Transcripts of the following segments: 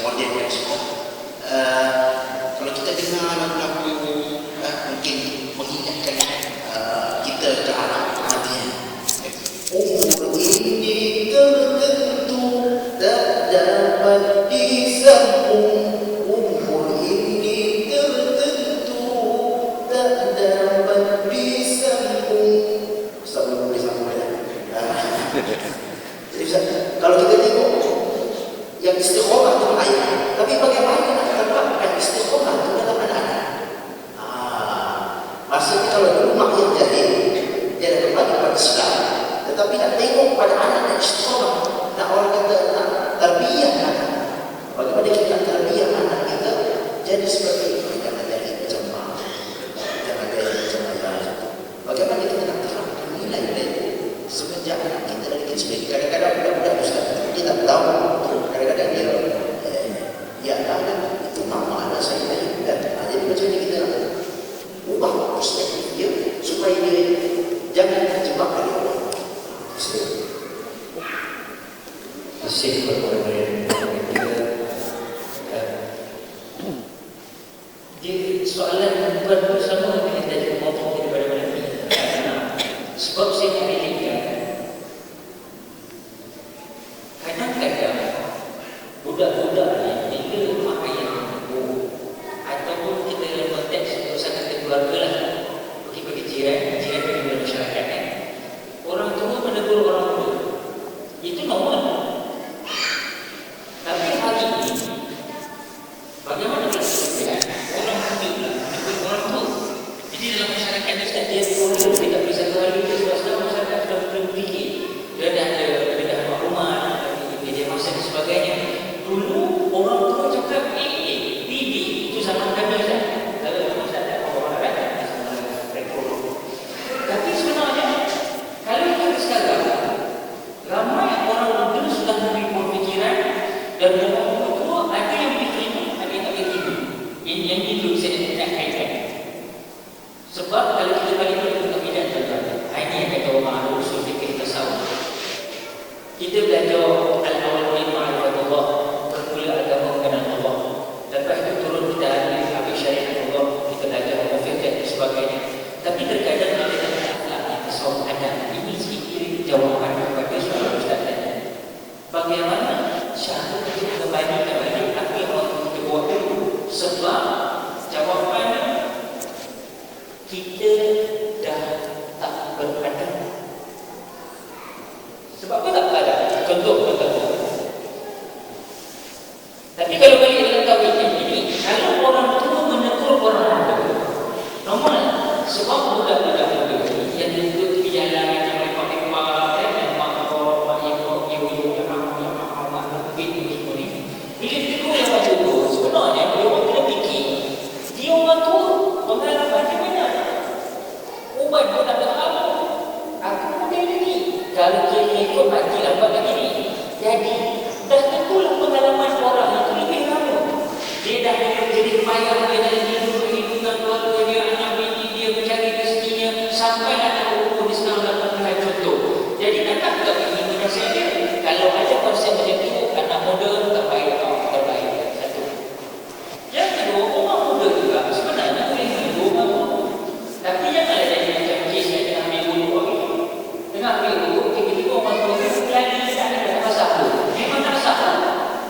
moden dan semua. Kalau kita dengar lagu-lagu mungkin mengingatkan kita ke arah kematian. Umur ini tertentu tak dapat disambung. Umur ini tertentu tak dapat disambung. Sebelum boleh sambung ya. Jadi kalau kita tengok yang istiqomah itu ayat, tapi bagaimana nak terapkan istiqomah itu dalam anak-anak? Maksudnya kalau dulu makin jadi dia ada kembali pada Islam, tetapi nak tengok pada anak dan istiqomah, nak orang kata nak tarbiyah anak. Bagaimana kita tarbiyah anak kita jadi seperti itu? Jangan jadi jemaah, jangan jadi jemaah. Bagaimana kita nak terapkan nilai-nilai semenjak anak kita dari kecil? Kadang-kadang budak-budak Ustaz kita tahu, kadang-kadang dia anak itu mama anak saya dan jadi macam ni kita ubah perspektif dia supaya dia jangan terjebak dari orang. Masih berbagai di soalan bukan bersama kita jadi ngomong daripada mana ni. Sebab saya melihat kadang-kadang budak-budak ni bila mak ayah ataupun kita dalam konteks urusan keluarga lah, bagi jiran dalam masyarakat kan, orang tua menegur orang tua itu normal. Tapi hari ini bagaimana kita orang tua menegur orang tua? Jadi dalam masyarakat dia tidak bisa terlalu sebab masyarakat sudah berfikir dia dah ada maklumat media masa dan sebagainya. Dulu orang tua cakap bibi itu zaman kami dah. Kalau masa ada orang ada rekod. Tapi sebenarnya kalau kita sekarang ramai orang muda sudah memiliki pemikiran dan orang tua ada yang diterima, ada yang tak diterima. Yang itu saya nak kaitkan. Sebab kalau kita balik kepada bidang tuan-tuan, ini yang kata orang ada usul fikir tasawuf. Kita belajar al-awwal min ma'rifatullah, bermula agama mengenal Allah. Lepas itu turun kita ambil syariat Allah, kita belajar fikih dan sebagainya. Tapi terkadang kita tak akhlak yang tasawuf ada. Ini sedikit jawapan kepada soalan Ustaz tadi. Bagaimana cara kita kembali apa yang kita buat dulu? Sebab jawapannya kita dah tak beradab. Sebab apa tak beradab? Contoh. Tapi kalau balik dalam tauhid ini, kalau orang tua menegur orang muda, normal. Sebab budak-budak muda yang duduk di jalan yang lepak-lepak dan mak ibu yang ramah binti semua ni, bila ditegur yang orang tua, sebenarnya dia orang kena fikir dia orang tua pengalaman dia banyak. Ubat pun tak tahu. Aku muda lagi. Kalau dia ikut mati lambat lagi ni. Jadi dah tentulah pengalaman orang itu lebih lama. Dia dah jadi payah, dia dah hidup kehidupan keluarga dia, anak bini dia mencari rezekinya sampai anak umur dia sekarang dapat nilai contoh. Jadi takkan tak ingin menasihat dia. Kalau ada konsep macam itu, anak muda terbaik. Satu. Yang kedua, orang muda juga sebenarnya boleh hidup apa. Tapi janganlah jadi macam kes yang tengah ambil dulu orang itu. Tengah ambil dulu, tiba-tiba orang tua itu lagi tak ada masak. Memang tak masak.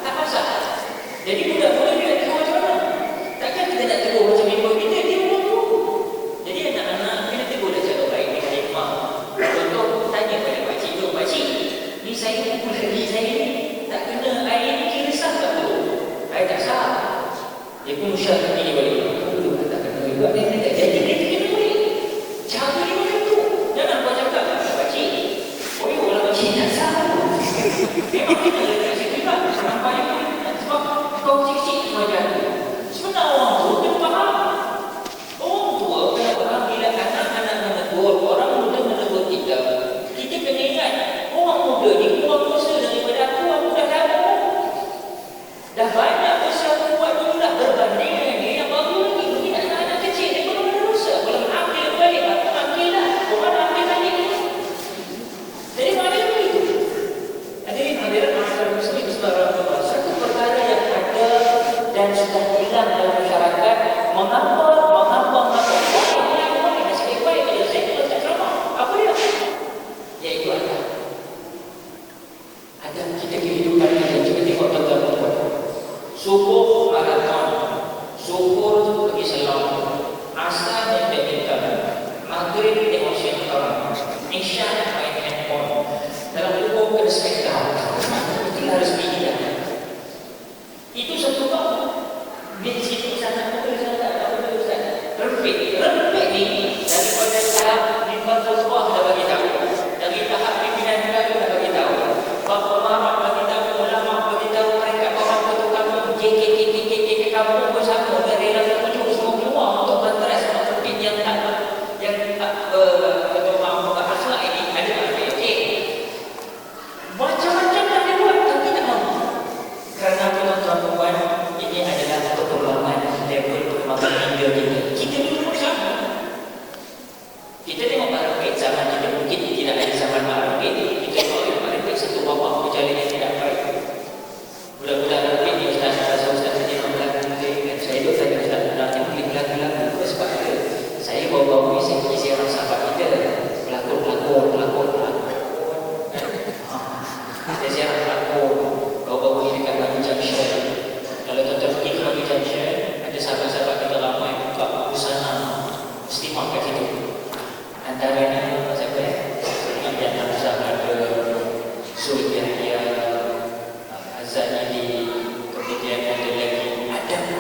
Tak masak. Jadi budak-budak dia nak tegur macam mana? Takkan kita nak tegur macam ibu kita, dia orang tua. Jadi anak-anak kena tegur dah cakap baik dengan hikmah. Contoh, tanya pada pakcik tu, pakcik, ni saya pukul lagi saya ni. Tak kena air ni kira sah tak tu? Air tak sah. Dia pun usah lagi balik. Tak kena juga dia tak jadi. Cara dia macam tu. Jangan kau cakap, pakcik, orang pakcik tak salah. Memang kita letak situ juga. Nampak yang boleh. Sebab kau kecil-kecil macam tu. Sebenarnya orang tua kena faham. Orang tua kena faham bila anak-anak menegur, orang muda menegur kita. Kita kena ingat, orang muda ni kurang kuasa daripada aku dah lama. Dah banyak usaha aku buat dulu lah berbanding dengan dia yang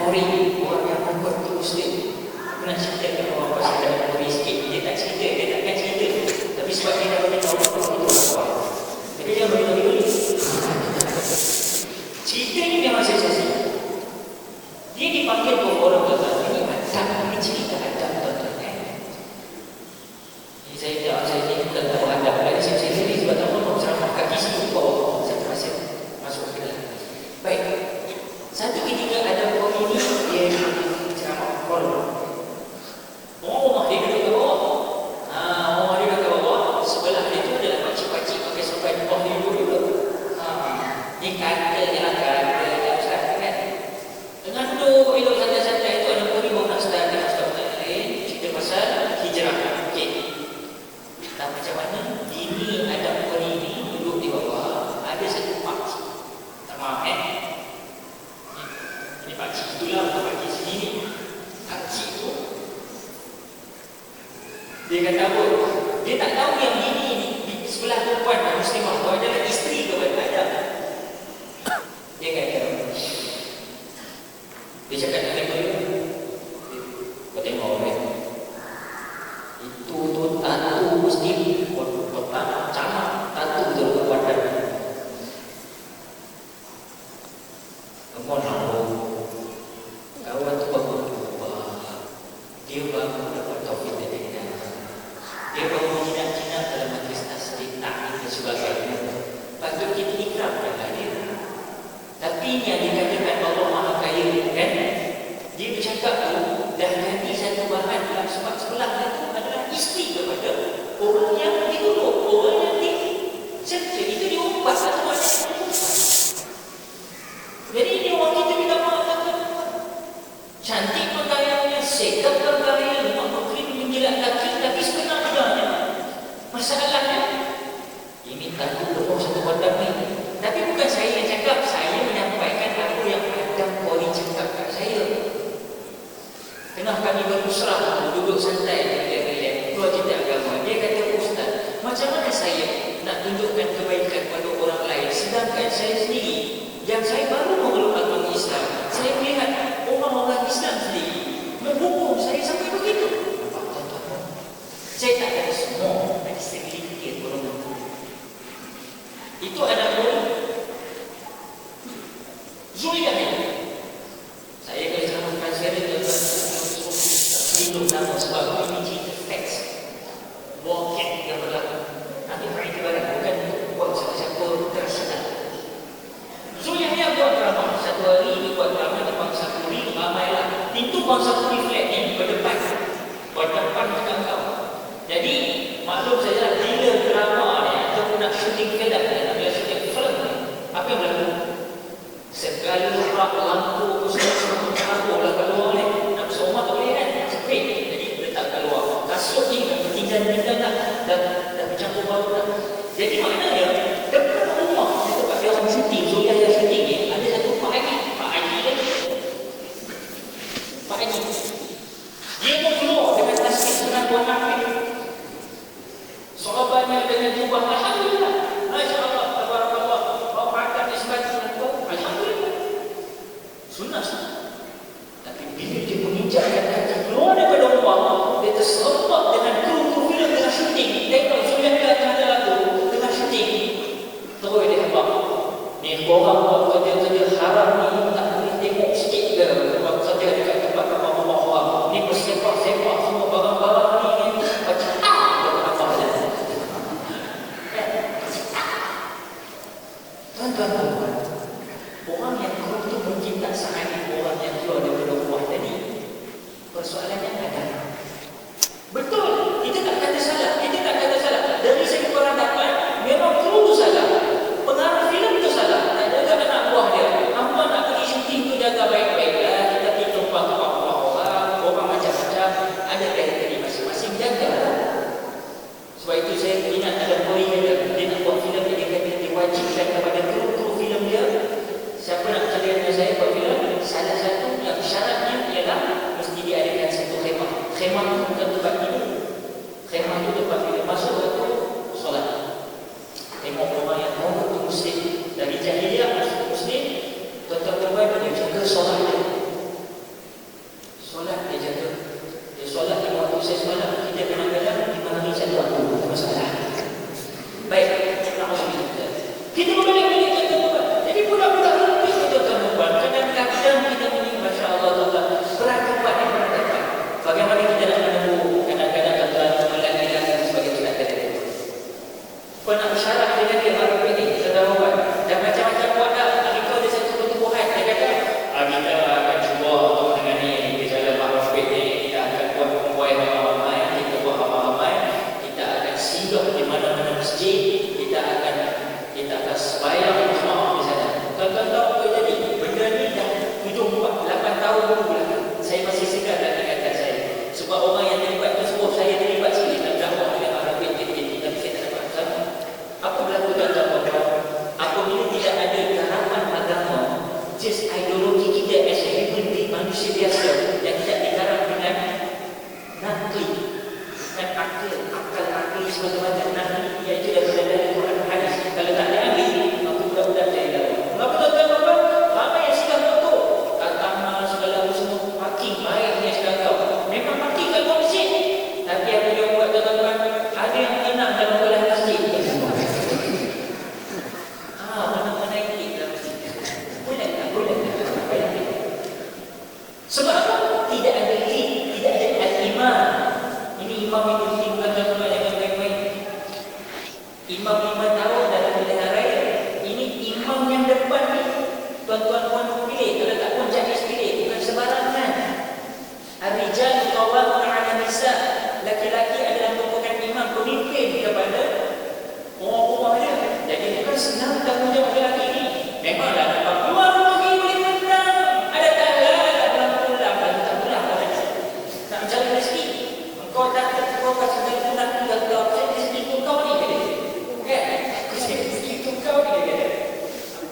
Kori, orang yang membuat itu Muslim. Aku nak cerita kat orang pasal dalam Kori sikit. Dia tak cerita, dia takkan cerita. Tapi sebab dia dah bagi tahu apa itu apa. Jadi dia bagi tahu dulu. Cerita ni memang sensasi. Dia dipanggil oleh orang tuan-tuan. Ini Adam, ini cerita Adam tuan-tuan. Ini saya ni bukan tahu Adam. Saya cerita ni sebab tak mahu ceramah kaki situ bawah. Saya terasa masuk ke dalam. Baik. Satu ketika Adam orang ini dia ceramah orang. Rumah dia duduk ke bawah. Rumah dia duduk ke bawah. Sebelah dia tu adalah pakcik-pakcik pakai sopan bawah dia duduk. Dia kata je lah kata Ustaz kan. Dengan duduk hidup santai-santai itu ada pun nak start dengan Ustaz lain cerita pasal hijrah. Okey. Dan macam mana ini ada orang ini duduk di bawah, ada satu pakcik. Tak maaf ini pakcik itulah, bukan pakcik sendiri. Pakcik tu dia kata apa? Dia tak tahu yang ini di sebelah perempuan Muslimah tu adalah isteri kepada Adam. Dia kata, dia cakap dengan dia, kau tengok kan, itu tu tatu mesti kotak camak, tatu tu ke badan. Kemudian kawan tu baru berubah, dia baru dapat taufik dari dia. Dia baru jinak-jinak dalam majlis tasbih, taklim dan sebagainya. Patut kita ikramkanlah dia. Tapi yang dikatakan Allah Maha Kaya kan, dia bercakap tu dah jadi satu bahan dalam sebab sebelah itu adalah isteri kepada orang yang dituduh, orang yang diserta. Itu diumpat satu bahan yang diumpat. Jadi ini orang kita minta maaf takkan cantik pakaiannya, sekap pakaiannya, rumah putri menjilat kaki, tapi sebenarnya masalahnya dia minta tolong satu badan ni. Tapi bukan saya yang cakap, saya menyampaikan apa yang Adam Kori cakap kat saya. Kenapa kami bermusrah, duduk santai, relax, keluar cerita agama. Dia kata, Ustaz, macam mana saya nak tunjukkan kebaikan pada orang lain, sedangkan saya sendiri, yang saya baru memeluk agama Islam, saya melihat orang-orang Islam sendiri menghukum saya sampai begitu. Saya tak ada semua, ada segelintir golongan itu. Itu ada pun Zulkarnain. Saya kalau ceramahkan saya hidup nama sebab ini cerita teks wakil yang berlaku. Nanti periktibaran bukan buat siapa-siapa tersedar. Zulkarnain buat drama. Satu hari dia buat drama di Bangsa Puri. Ramailah pintu Bangsa Puri flat ni berdepan dekat kau. Jadi maklum saja bila drama ni ataupun nak syuting film nak bila syuting film ni, apa yang berlaku? Segala rak lampu semua lah keluar ni. Nak semua tak boleh kan? Sepit. Jadi letak kat luar. Kasut ni dah bertinggan-tinggan dah bercampur bau dah. Jadi maknanya depan rumah di tempat dia orang syuting, Zulkarnain syuting ni ada satu Pak Haji kan? Pak Haji dia pun keluar dengan tasbih sunat buat nafil. Sahabatnya dengan jubah, alhamdulillah, masya-Allah, tabarakallah, bawakan isbat sunat tu, alhamdulillah. Sunnah. Tapi bila dia menginjakkan kaki keluar daripada rumah, dia terserempak dengan kru filem tengah syuting. Tengok Zulkarnain tengah ada lagu tengah syuting. Terus dia habaq. Ni orang buat kerja-kerja haram ni tak boleh tengok sikit ke buat kerja dekat tempat rumah-rumah. Ni bersepak-sepak semua barang-barang ni macam tuan-tuan, orang yang kau tu mungkin tak sahih orang yang keluar daripada rumah tadi. Persoalannya ada. Betul, kita tak kata salah. Dari segi peradaban, memang kru salah. Pengarah filem tu salah. Tak jaga anak buah dia. Hamba nak pergi syuting tu jaga baik-baik lah. Kita pergi tumpah orang macam-macam. Ada kriteria masing-masing, jaga lah. Sebab itu saya ingat ada boy dia nak buat filem dia kata diwajibkan kepada kru filem dia. Siapa nak kerja dengan saya buat filem, salah satu yang syaratnya ialah mesti diadakan satu khemah. Khemah itu bukan tempat tidur. Khemah itu tempat bila masuk waktu solat. Tengok orang yang mau itu Muslim dari jahiliah masuk Muslim, tuan-tuan terbaik dia jaga solat dia. nombor pilih. Kalau tak pun jadi pilih. Bukan sembarangan. Ar-rijal qawwamuna 'ala nisa. Laki-laki adalah merupakan imam pemimpin kepada orang-orang dia. Jadi bukan senang tanggungjawab lelaki ini. Memanglah dapat keluar pergi boleh menang. Ada tanggal tak pulang-pulang. Kalau tak pulang tak mencari rezeki. Engkau tak kasih dari pulang tinggal kau. Saya rezeki untuk kau ni. Kan? Aku saya rezeki untuk kau ni.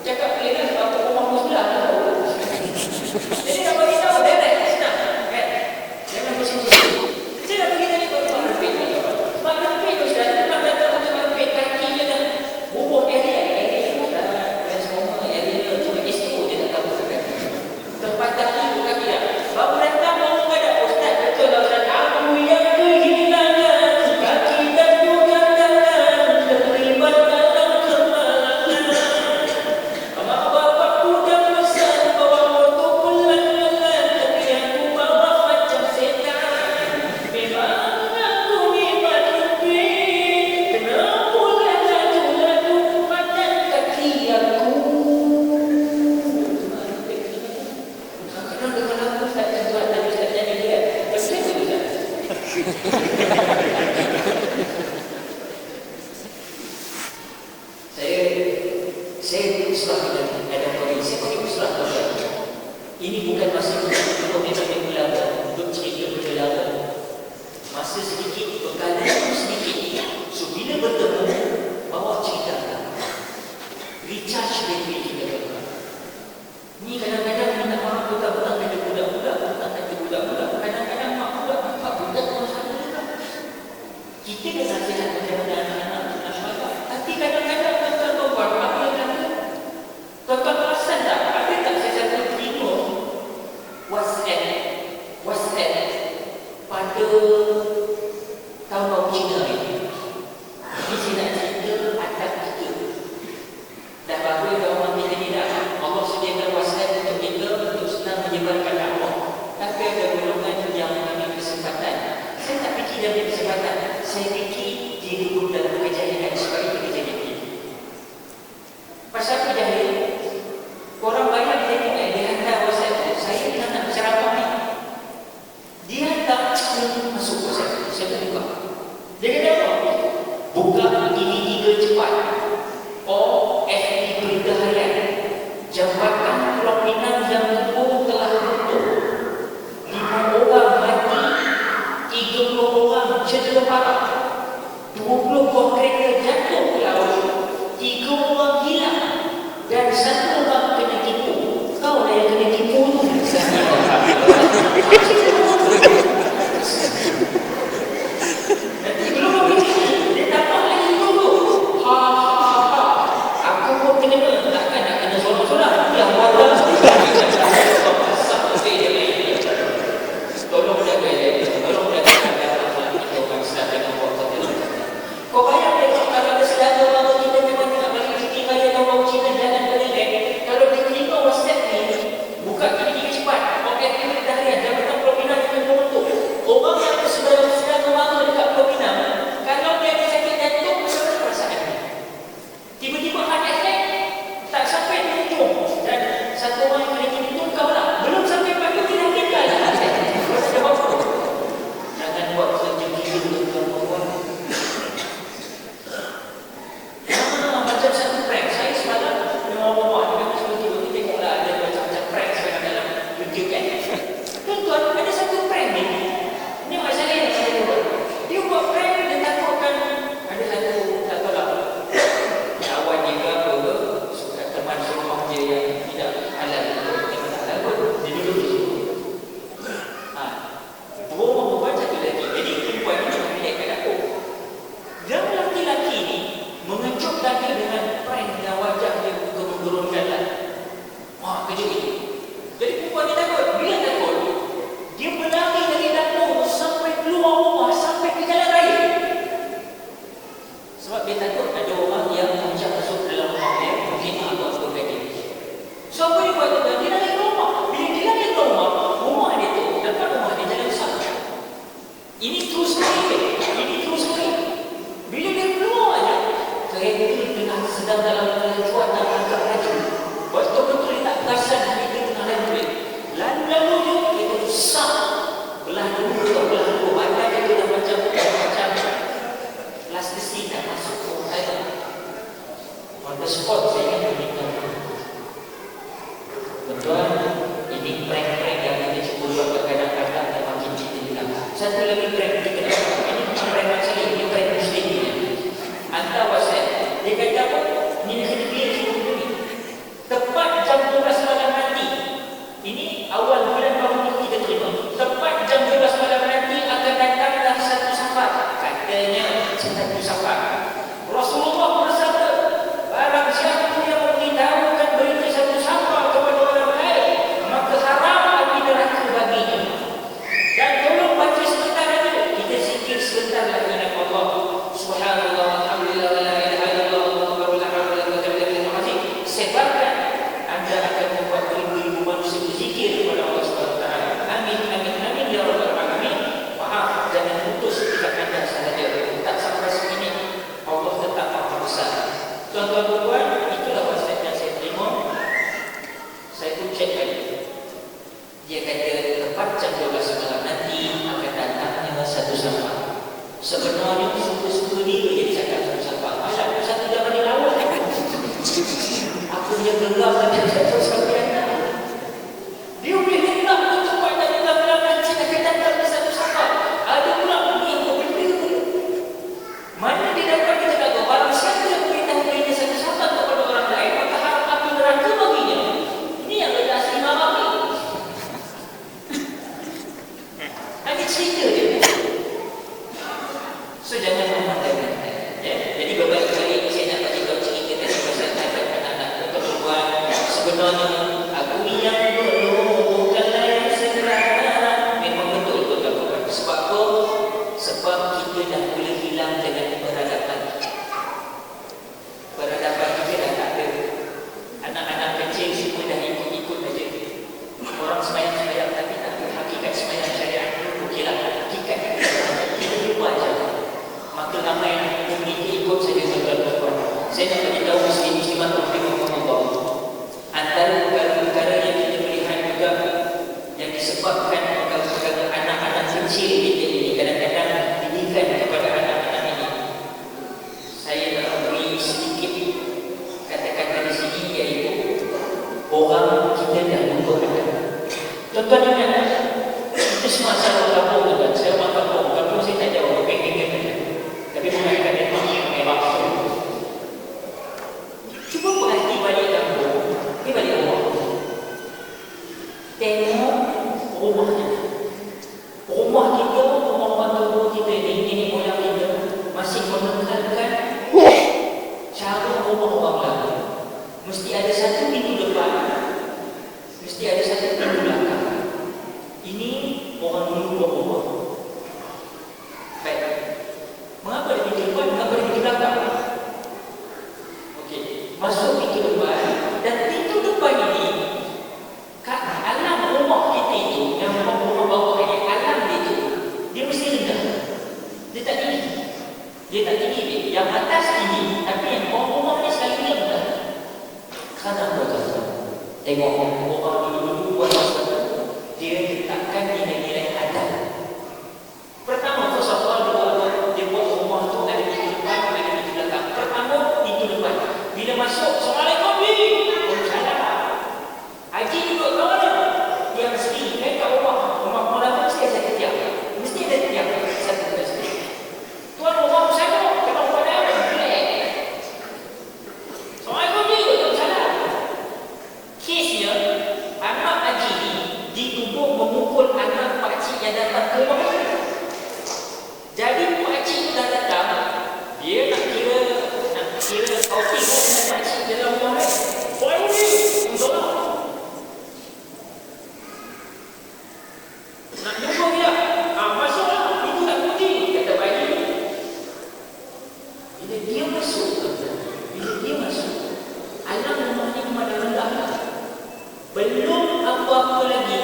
Cakap boleh lah. Apa rumah pun sebelah. Jadi nak bagi tahu direct. Senang. Kan? Jangan bersih-bersih. Saya nak bagi tadi kepada Pak Rafid ni. Pak Rafid tu sudah memang datang untuk Pak Rafid. Kaki dia dah bubuh area. Dan semua area cuma SO dia tak tahu. Terpatah ibu kaki dah. Baru datang baru ada Ustaz. Betul lah Ustaz. Aku yang kehilangan kaki dan juga tangan. Terlibat dalam kemalangan. Mak bapakku dah pesan bawa motor pelan-pelan. Tapi aku bawa macam setan. Memang aku hebat lebih. Kenapa laju-laju padan kaki aku? Kadang-kadang dengan aku Ustaz dan Tuhan tadi Ustaz jadi dia. Betul ke Ustaz? Saya usrah ada kondisi saya usrah juga. Ini bukan masa kita berlaga untuk cerita berlaga. Masa sedikit berkala sedikit. So bila bertemu bawa cerita. Recharge battery kita berdua. Ni kadang-kadang minta maaf budak-budak ada budak-budak, ada budak-budak. Kadang-kadang mak budak budak orang sana juga. Kita dah nasihat kepada anak-anak masyarakat. Tapi kadang-kadang tuan-tuan buat apa yang kata? Tuan-tuan perasan tak? Ada tak saya satu terima WhatsApp pada tahun baru Cina ni. Ini saya nak cerita adab kita. Dah bagus dah orang kita ni dah. Allah sediakan WhatsApp untuk kita untuk senang menyebarkan dakwah. Tapi ada golongan yang mengambil kesempatan. Saya tak fikir dia ambil kesempatan. Saya fikir dia duduk dalam kejahilan sebab itu dia jadi fikir. Pasal apa jahil? Korang banyak dia hantar WhatsApp tu. Saya ni nak berceramah ni. Dia hantar masuk WhatsApp. Saya tak buka. Dia kata apa? Buka ini 3 cepat. FB Berita Harian. Jambatan Pulau Pinang yang tepung telah runtuh. 5 orang mati, 30 orang cedera parah. 20 buah kereta jatuh ke laut. 3 orang hilang dan 1 orang kena tipu. Kau lah yang kena tipu tu. Nanti belum habis dia tambah lagi dulu. Aku pun kena takkan nak kena sorak-sorak. Yang wadah tolong jaga dia. Tolong jaga dia. Kita akan start dengan waktu dia. Kau bayang dia kalau ada sedara orang kita memang nak bagi rezeki kaya atau orang Cina jangan berlelek. Kalau dia terima WhatsApp ni, buka kini cepat. Okey, kita dah lihat. Jabatan Pulau Pinang dengan membentuk. Orang yang bersedara-sedara mara dekat Pulau Pinang, kalau dia ada sakit jantung, macam perasaan dia? Tiba-tiba heart attack, tak sampai di hujung. Dan 1 orang yang kena hujung kau lah. Belum sampai pagi dia meninggal lah. Masa jawab apa? Jangan buat kerja gila dengan orang. Macam satu prank. Saya semalam dengan orang-orang dia kata sebetulnya tengoklah ada macam-macam prank sekarang dalam YouTube kan. Tuan-tuan, ada satu prank ni. Ni masalah yang saya buat. Dia buat prank, dia takutkan ada satu, tak tahu lah, kawan dia ke apa ke, teman rumah dia yang tidak halal ke, yang tak halal pun, dia duduk di situ. Dua orang perempuan, satu lelaki. Jadi perempuan ni memang relaxkan aku. Dan lelaki-lelaki ni mengejutkan dia dengan prank dan wajah dia menurunkan lah. Kejut itu. Jadi perempuan ni takut. Bila takut, dia berlari dari dapur sampai keluar rumah, sampai ke jalan raya. Sebab dia takut ada orang yang macam masuk dalam rumah dia, mungkin agak sebagainya. So apa dia buat tu? Dia lari ke rumah. Bila dia lari ke rumah dia tu, depan rumah dia jalan besar. Ini true story. Bila dia keluar aja, kereta tengah sedang dalam kelajuan dan angkat laju. Betul-betul dia tak perasan hari Ini prank-prank yang kita cuba buat kadang-kadang dan makin kita bilang. Satu lagi prank kita dapat. Ini bukan prank masalah, ini prank muslim ni. Hantar WhatsApp. Dia kata apa? Ini nak kena clear semua ni. Tepat jam 12 malam nanti. Ini awal bulan baru ni kita terima. Tepat jam 12 malam nanti akan datanglah satu safar. Katanya satu safar. Rasulullah bersabda, barang siapa yang memberitahukan berita satu safar kepada orang lain, maka haram api neraka baginya. Dan tolong baca sebentar aja. Kita zikir sebentar lagi dengan Allah. Subhanallah, alhamdulillah, wa la ilaha illallah, Allahu akbar, la haula wala quwwata illa billah. Sebarkan, anda akan membuat ribu-ribu manusia berzikir kepada Allah Subhanahu wa taala. Amin, amin, amin ya rabbal alamin. Maaf, jangan putus ketika anda sahaja. Tak sampai segini, Allah tetap maha besar. Tuan-tuan, itulah WhatsApp yang saya terima. Saya pun cek lagi. Dia kata tepat jam 12 malam nanti akan datangnya satu safar. Sebenarnya suka-suka dia jadi cakap satu safar. Alah, satu jangan dilawat. Aku punya geram dan satu safar. Dia boleh hendak untuk buat dan malam nanti akan datangnya satu safar. Ada pula ni apa benda tu? Mana dia dapat kita kata barang siapa yang beritahu berita satu safar kepada orang lain, maka harap api neraka baginya. Ini yang ada asli marah ni. Nanti cerita je. So jangan memandangkan. Ya? Jadi beberapa kali saya nak bagi tahu cerita tadi pasal anak-anak perempuan. Sebenarnya aku yang dulu bukanlah yang sederhana. Memang betul tuan-tuan. Sebab apa? Sebab kita dah boleh hilang dengan peradaban. Peradaban kita dah tak ada. Anak-anak kecil semua dah ikut-ikut saja. Orang semayang-semayang tapi tak ada hakikat semayang syariat. Okeylah, hakikat kita lupa saja. Maka ramai yang ikut saja tuan-tuan. Saya nak beritahu muslim-muslimat rahimahumullah. Antara perkara-perkara yang kita melihat juga yang disebabkan perkara-perkara anak-anak kecil kita ini kadang-kadang didikan kepada anak-anak ini. Saya nak beri sedikit kata-kata di sini iaitu orang kita dah lupa ada. Tuan-tuan ingat itu semua asal kampung tuan. Saya orang kampung saya tak jauh peng-peng. Tapi bukan kata yang memang cuba perhati balik kampung. Ini balik rumah. Tengok rumahnya. Rumah kita, rumah orang tua kita, nenek moyang kita masih menekankan cara rumah orang lain. Mesti ada satu pintu depan, mesti ada satu pintu belakang. Ini orang dulu buat rumah. Baik. Mengapa dia pintu depan? Mengapa dia pintu belakang? Okey, masuk pintu depan dan pintu depan ini kat alam rumah kita itu yang rumah bawah ini, alam dia itu dia mesti rendah. Dia tak tinggi. Dia tak tinggi. Yang atas tinggi, tapi yang bawah rumah ni sekali dia rendah. Kenapa tuan-tuan? Tengok orang dulu buat sesuatu, dia letakkan nilai-nilai adat. Pertama, first of all, dia buat rumah tu ada pintu depan, ada pintu belakang. Pertama, pintu depan. Bila masuk, Assalamualaikum, Waalaikumsalam. Haji duduk kat mana? Dia mesti, kat rumah mula mesti ada tiang. Mesti ada tiang. Satu mesti. Tuan rumah saya, kenapa pada apa? Assalamualaikum, Waalaikumsalam. Kesnya, anak haji ni dituduh memukul anak pakcik yang datang ke rumah. Jadi pakcik tu dah datang, dia nak kira outing dengan pakcik dalam rumah ni. Boy ni, tolong. Nak jumpa dia? Masuklah. Itu tak kunci. Kata bayi. Bila dia masuk, alam rumah ni memang dah rendah. Belum apa-apa lagi,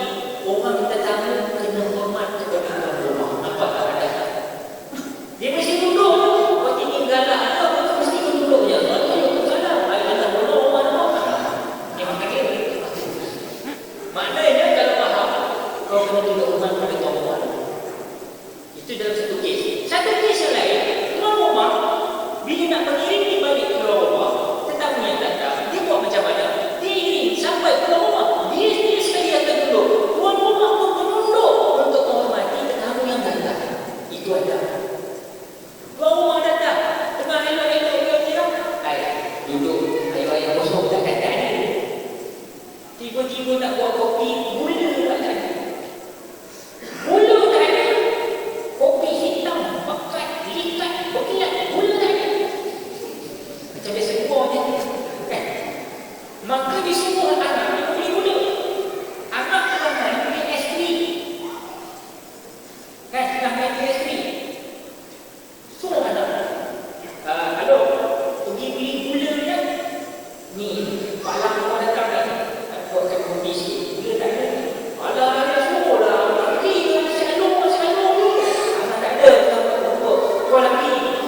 orang tetamu kena hormat kepada tuan rumah. Nampak tak ada? Dia mesti duduk. Kau tinggi galak atau kau mesti duduk je. Waalaikumsalam. Waalaikumsalam. Rumah ni memang kaya. Maknanya kalau faham, kau kena duduk hormat kepada tuan rumah. Itu dalam satu kes. Satu kes yang lain, tuan rumah bila nak mengiringi balik ke rumah, tetamu yang datang, dia buat macam mana? Dia iring sampai ke rumah. Dia sekali akan duduk. tiba-tiba nak buat kopi, gula tak ada. Gula tak ada. Kopi hitam, pekat, likat, berkilat, gula tak ada. Macam biasa buah je. Kan? Maka disuruh anak dia beli gula. Anak ramai beli es krim. Kan? Ramai beli es krim. Suruh anak. Halo, pergi beli gula kan? Ni, Pak Lang kau datang kan? Buatkan kopi sikit. Gula tak ada. Alah, dia suruh lah. Pergi lah, selalu. Anak tak ada. Kau lagi.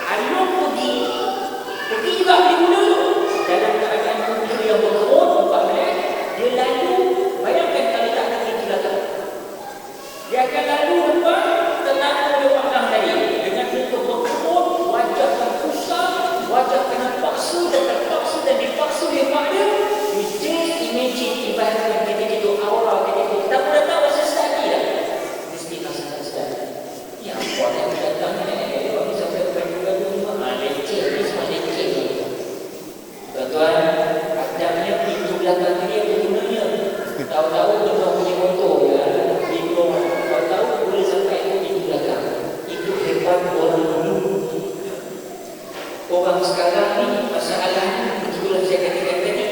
Alung pergi juga beli gula tu. Dalam keadaan gula yang berkerut, dia lalu, bayangkan kalau tak ada pintu belakang. Dia akan lalu depan, tenang oleh Pak tadi. Dengan muka berkerut, wajah terpusat, wajah kena paksa dan terpaksa dan dipaksa oleh Pak dia. You just imagine ibaratkan ketika itu aura ketika itu. Kita pun dah tahu asal lagi dah. Mesti kasih sekali. Ya, apa yang datang ni? Dia bisa berdepan juga dulu. Leceh, ni semua leceh. Tuan-tuan, adabnya pintu belakang dia gunanya. Tahu-tahu kita punya motor ya, bingung. Tahu-tahu boleh sampai ke pintu belakang. Itu hebat orang dulu. Orang sekarang ni masalahnya, begitulah saya katakan tadi,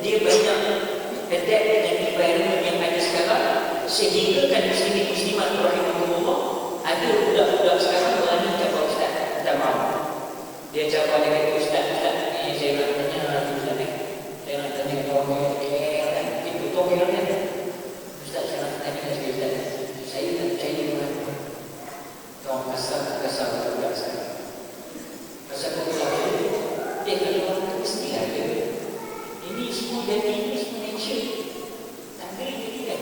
dia banyak adapt dengan environment yang ada sekarang, sehingga kan muslimat rahimahullah, ada budak-budak sekarang berani cakap ustaz, tak mahu. Dia cakap dengan ustaz, saya nak tanya ustaz ni. Saya nak tanya orang kan, itu tolong kan. Ustaz saya nak tanya ustaz. Saya tak percaya dengan kau kasar budak saya. Pasal kau bilang dia kalau orang tu mesti ada. Ini semua jadi ini semua nature. Tak ada lagi kan.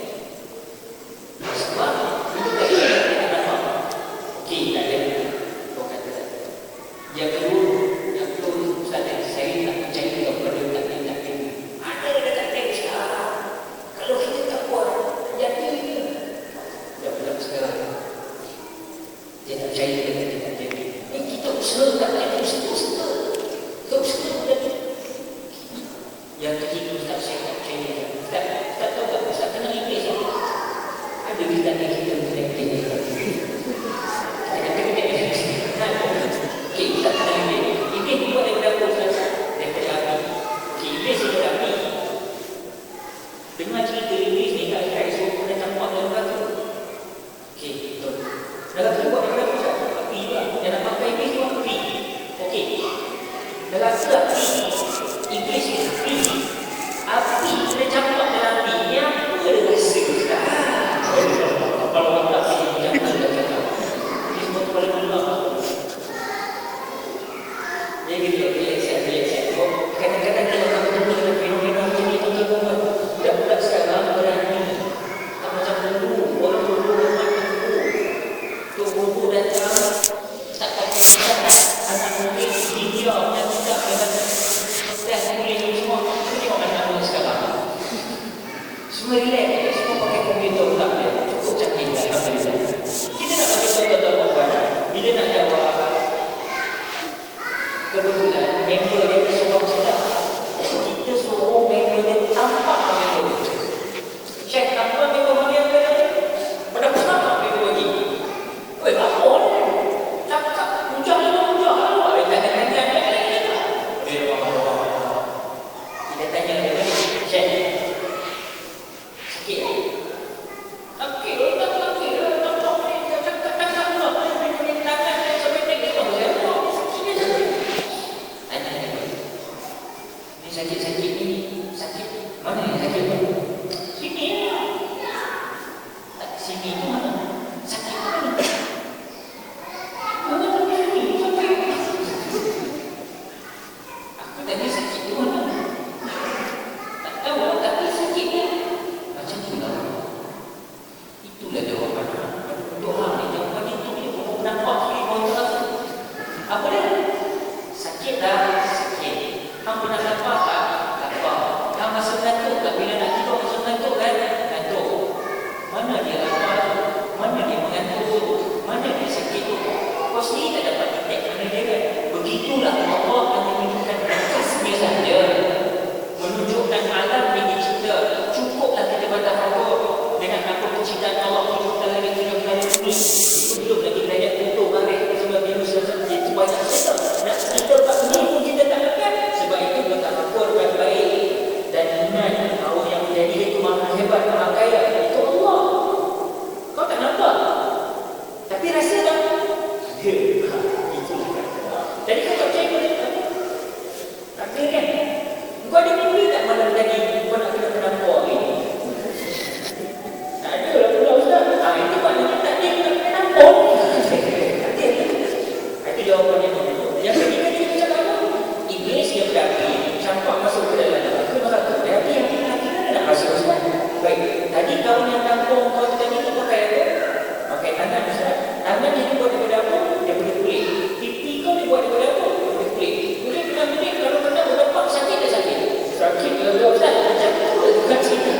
Sebab itu tak ada apa. Okey, tak ada. Kau kata tak. Yang kedua Ustaz, saya tak percaya kepada takdir. Ada takdir sekarang. Kalau kita tak buat, jadi budak-budak sekarang dia tak percaya dengan takdir. Kita usaha tak ada usaha. Kita usaha lagi. Yang ketiga Ustaz, saya tak percaya. Ustaz tahu tak Ustaz kenal Iblis tak? Ada kita yang kita boleh okey, Ustaz kenal Iblis. Iblis buat daripada apa Ustaz? Daripada api. Okey, Iblis daripada api. Dengar cerita Iblis ni tak saya suruh kena campak dalam neraka. Okey, betul. Neraka buat daripada apa Ustaz? Api juga. Yang nak pakai Iblis tu api. Okey. Neraka api. Iblis ni api. Api kena campak dalam api. Yang apa dia rasa Ustaz? Kalau orang tak api, jangan cakap. Ini semua tu paling mudah. Dia gitu, relax. Kadang-kadang kalau kamu temu dengan fenomena macam ni, tuan-tuan, budak-budak sekarang berani. Tak macam dulu, orang dulu macam dulu. Tu buku datang, tak pakai kita, anak murid dia punya tidak dan murid semua. Tengok anak-anak sekarang. Semua relax, semua pakai komputer pula dia. Cukup canggih, alhamdulillah. Kita nak bagi tuan-tuan, bila nak jawab, kebetulan member dia seorang sedap. Kita suruh member dia tampak member dia. Syekh, apa member dia tadi? Pada kenapa member bagi? Weh, apa ni? Cakap, hujah. Dia tanya. Dia tanya dia, Syekh, sikit. Okey, tak sakit ni, sakit. Mana yang sakit tu? Sini lah. orang hebat, orang kaya, itu Allah. Kau tak nampak, tapi rasa tak? Ada. Itulah kata. Jadi kau tak percaya boleh tak kira kan? Kau ada mimpi tak malam tadi kau nak kena penampor ni? Tak ada lah pula Ustaz. Itu maknanya tak ada kena penampor. Tak ada. Itu jawapannya. Yang ketiga dia cakap apa? Iblis yang berapi campak masuk ke dalam neraka. Neraka berapi yang kita nak masuk Ustaz. Baik, tadi kawan yang tampung kau tadi tu pakai apa? Pakai tangan Ustaz. Tangan yang dibuat daripada apa? Daripada kulit. Pipi kau dibuat daripada apa? Daripada kulit. Kulit kena kalau kena berdampak sakit tak sakit? Sakit kalau Ustaz. Macam tu bukan sakit.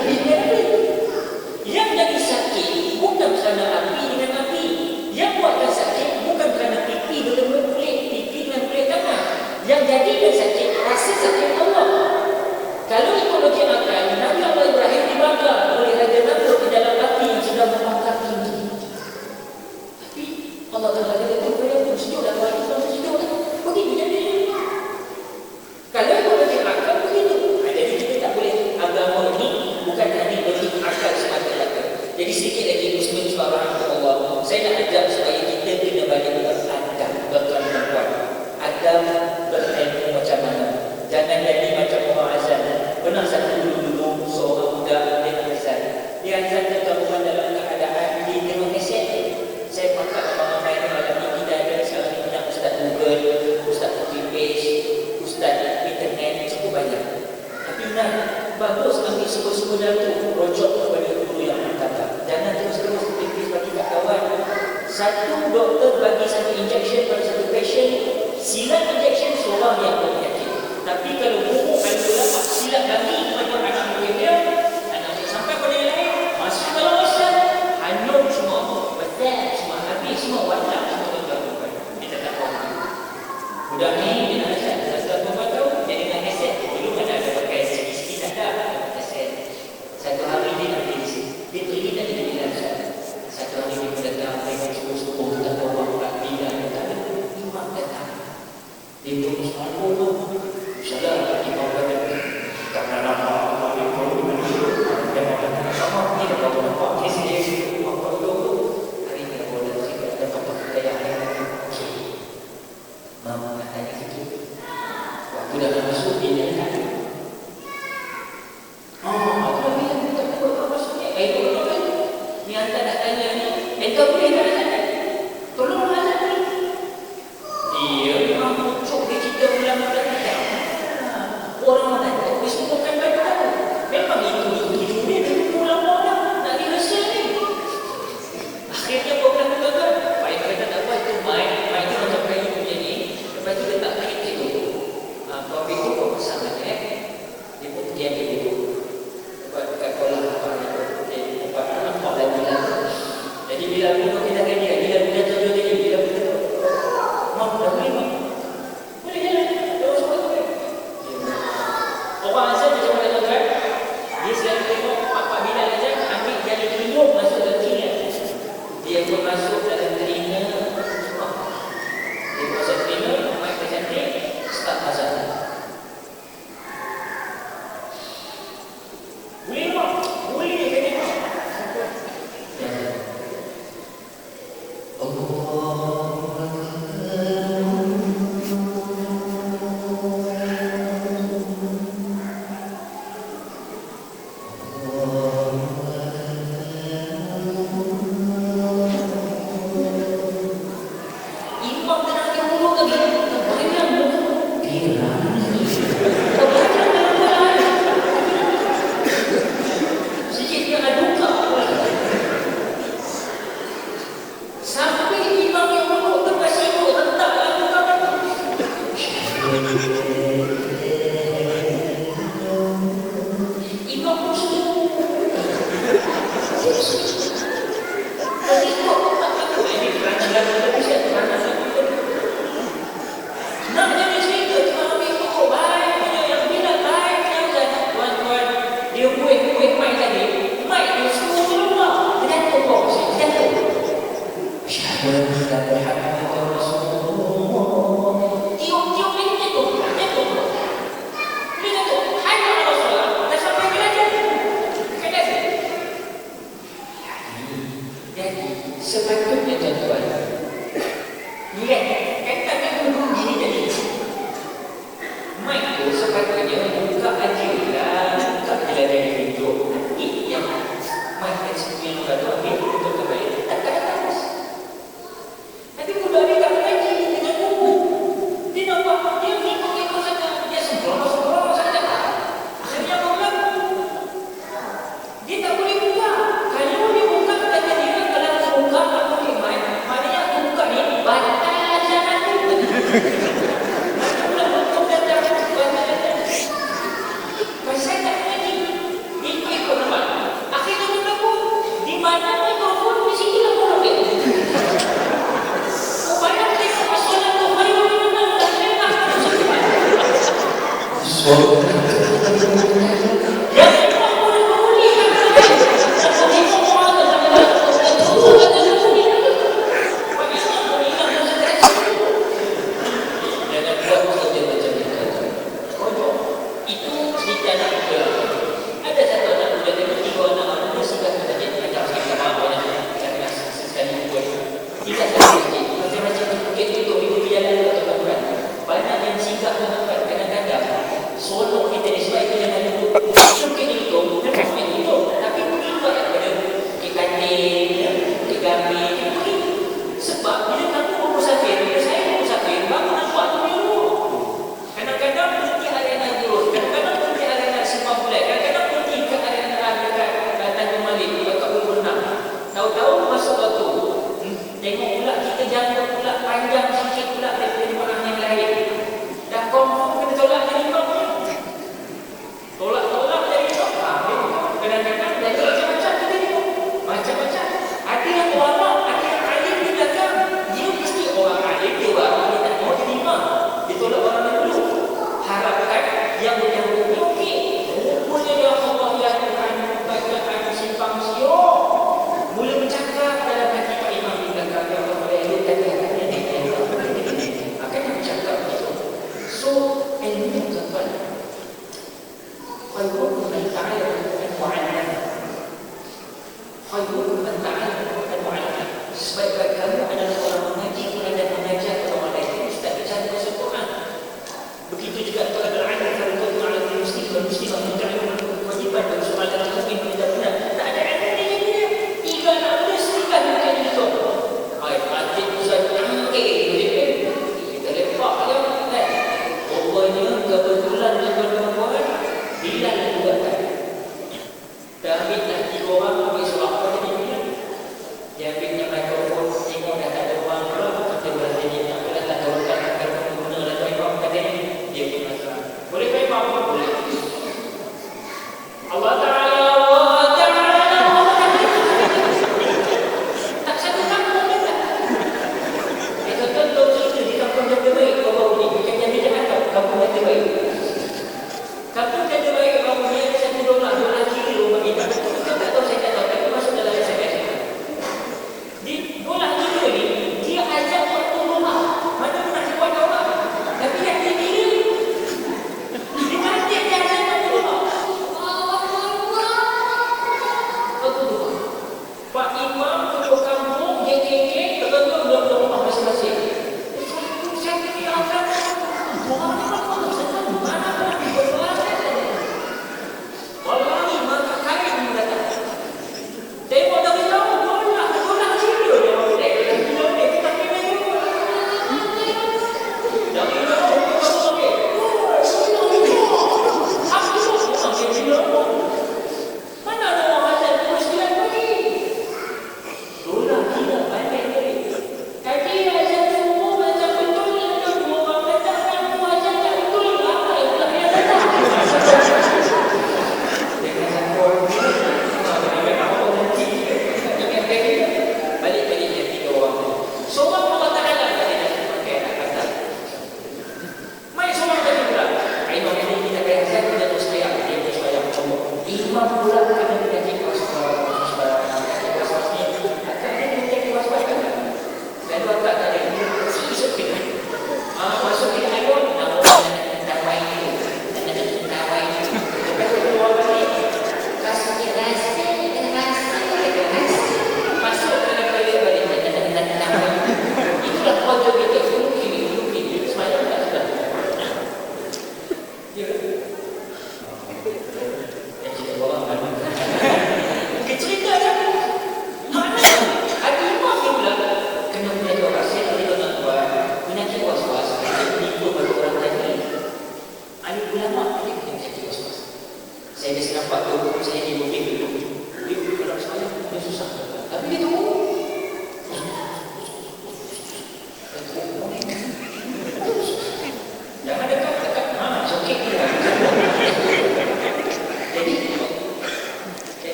Yang jadi sakit bukan kerana api dengan api. Yang buatkan sakit bukan kerana pipi bertemu kulit, pipi dengan kulit tangan. Yang jadikan sakit rasa sakit Allah. Kalau ekologi akal, Nabi Allah Ibrahim dibakar oleh Raja Namrud di dalam api yang sudah membakar tinggi. Tapi Allah Ta'ala kata kepada pun sejuk dan Allah Ta'ala sejuk. Begitu jadi. Kalau ekologi akal begitu. Jadi kita tak boleh agama ini bukan hanya beri akal semata-mata. Jadi sedikit lagi Muslim suara Allah. Saya nak ajak supaya kita kena balik beradab, berkelakuan. Adab berilmu macam mana. Jangan jadi macam orang azan. Pernah satu dulu seorang budak dia nak azan. Dia azan tergabungan dalam keadaan dia tengok keset. Saya pakat ramai-ramai dalam ini dah ada sekarang ni banyak ustaz Google, ustaz copy paste, ustaz internet, cukup banyak. Tapi nak bagus ambil semua-semua dalam tu, rojok kepada guru yang mengatakan. Jangan terus-terus copy paste bagi kat kawan. Satu doktor bagi satu injection pada satu patient, silap injection seorang yang berpenyakit. Tapi kalau guru ulama silap lagi kepada anak murid dia, anak dia sampai pada yang lain, masuk dalam asal, hanyut semua, betul semua, habis semua, watak semua tuan-tuan. Dia tak faham. Budak ni dia nak asal, satu tuan tahu, dia dengan kaset. Dulu mana ada pakai sikit-sikit, tak ada kaset. Satu hari dia nak pergi sini, dia pergi tak dia bilang asal. Satu hari dia datang, dia suruh-suruh, kita bawa orang bilang, tak ada imam datang. Dia tunggu semua. Salah imam kata karena nama Allah itu dan orang sama ni kalau nampak kisah apa tu hari ni boleh kita dapat kekayaan yang mama katanya gitu waktu dah masuk dia kan aku bilang kita buat masuknya itu ni anda nak tanya ni itu boleh tak ada tolong azan ni dia memang pucuk dia cerita ulama tadi orang mana tak disebutkan baik tahu. Memang itu dia ulama dah nak rehearsal ni. Akhirnya program tu kan, baik kata tak apa itu main itu macam kayu punya ni. Lepas tu dia tak kait situ. Tapi itu kok pasangan dia pun dia begitu. Lepas dekat kolam apa itu, dia tempat nampak lagi lah. Jadi bila bunuh kita kan dia, bila bunuh tujuh dia, bila bunuh, mak dah boleh mak. Boleh jalan. Orang azan macam mana tuan-tuan? Dia selalu tengok Pak Bilal azan ambil jari telunjuk masuk dalam telinga. Dia pun masuk dalam telinga. Dia masuk telinga, mic bercantik, start azan. Boleh tak? Boleh dia kata tak? sepatutnya tuan-tuan lihat katakan dulu gini tadi mic tu sepatutnya buka aja lah, buka je lah dari video yang mic dan sebagainya tu ambil untuk kembali tak ada terus nanti mudah dia tak lagi dengan buku dia nampak dia ikut-ikut saja dia sembrono saja akhirnya berlaku dia tak boleh buka kalau dia buka kata dia kalau buka tak boleh mic mana yang aku buka ni batal jangan tu saya tak lagi ikut nampak akhirnya berlaku di mana mikrofon di sini lah orang dia banyak tengok masalah tu hari mana dah lengah ya memang boleh tengok orang tu jangan buat kerja macam itu cerita anak muda. Ada satu anak muda dan tiga anak muda sudah menjadi macam sikit apa yang sekali buat. Tidak sekali macam-macam bukit itu minggu berjalan ke tempat banyak yang singgah ke tempat kadang-kadang sonok kita di sebab itu jangan duduk bukit itu bukit itu tapi pergi juga pada bukit Kantin bukit Gambir sebab bila kamu bermusafir bila saya bermusafir baru nampak tu dulu kadang-kadang berhenti arena terus kadang-kadang berhenti arena Simpang Pulau kadang-kadang berhenti ke arena dekat Tanjung Malik dekat Berenang tahu-tahu masuk waktu tengok pula kita jangka pula panjang sikit pula daripada orang yang lain dah confirm kena tolak dari imam tolak dari imam kadang-kadang jadi macam-macam kita tengok macam-macam ada yang ulama ada yang alim di belakang dia mesti orang alim dia baru dia tak mau jadi imam dia tolak orang yang dulu harapkan yang menyambut ni okey rupanya ya Allah ya Tuhan bacaan simpang siok mula bercakap dalam hati Pak Imam di belakang ya Allah boleh elok tadi akan dia bercakap begitu so ilmu tuan-tuan khairukum man ta'allama al-mu'allam khairukum man ta'allama al-mu'allam sebaik-baik kamu adalah orang mengaji dan mengajar kepada orang lain ustaz bicara bahasa Quran begitu juga talabul ilm fardun 'ala al-muslim wal muslimah muta'allim kewajiban bagi semua orang mukmin tidak benar tak ada ilmu dia tiga anak muda serikat bukan itu hati ustaz kita lepak dia rupanya kebetulan tuan-tuan bila juga tak dah ambil dah 3 orang ambil surat apa tadi punya dia ambilnya mikrofon tengok dah tak ada orang pula kita berada ni tak boleh tak tahu tak akan guna lah tuan Imam katanya dia punya masalah boleh tuan Imam boleh Allah Ta'ala tak satu kampung dia tak itu tentu cerita di kampung yang terbaik kau baru ni bukan yang dia cakap kampung yang terbaik kampung yang terbaik kamu ni $1 kiri rumah kita betul tak tahu saya tak tahu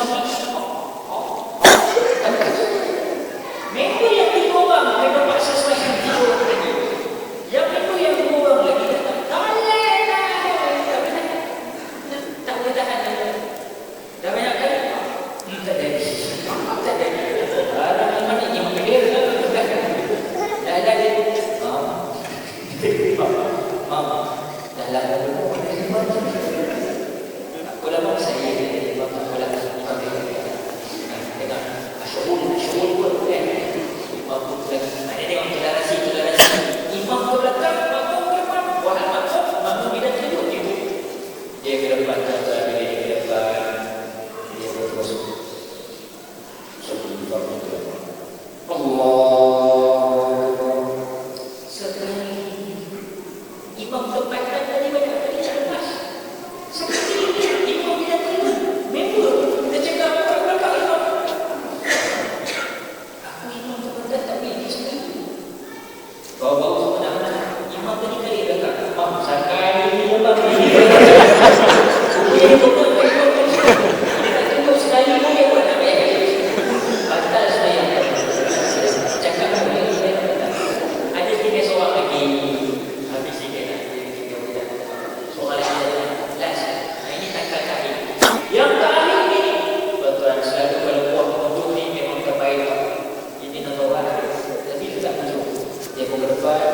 mami. Member yang 3 orang memang paksa selesai 3 orang tadi. Yang member yang 2 orang lagi datang. Tak boleh tahan. Dah banyak kali. Tak ada. Barang mana ni dia dah ada. Mama. Dah lama dulu. Aku lama saya bapa sekolah tengok syukur pun kan. Imam pun ada tengok toleransi. Imam tu belakang, makmum ke depan. Wah, makmum bila tidur gitu. Dia ke depan, bila dia ke depan, dia terus sebelum imam ke depan. Allah. Sekali imam tempatkan tadi banyak kali lepas. Sekali imam bila tidur, member dia cakap belakang imam. Aku imam tempatkan tak pilih sekali. Bawa-bawa sebenarnya imam tadi kali belakang. Imam sekali ni lepas ni. Dia tunggu sekali pun dia buat tak payah. Batal semayang. Cakap ada 3 seorang lagi. Habis sikit lah. Soalan dia last. Ini takkan terakhir. Yang terakhir ni betul selalu kalau buat untuk ni memang terbaik. Ini nombor 1. Tapi itu tak masuk. Dia pun ke depan.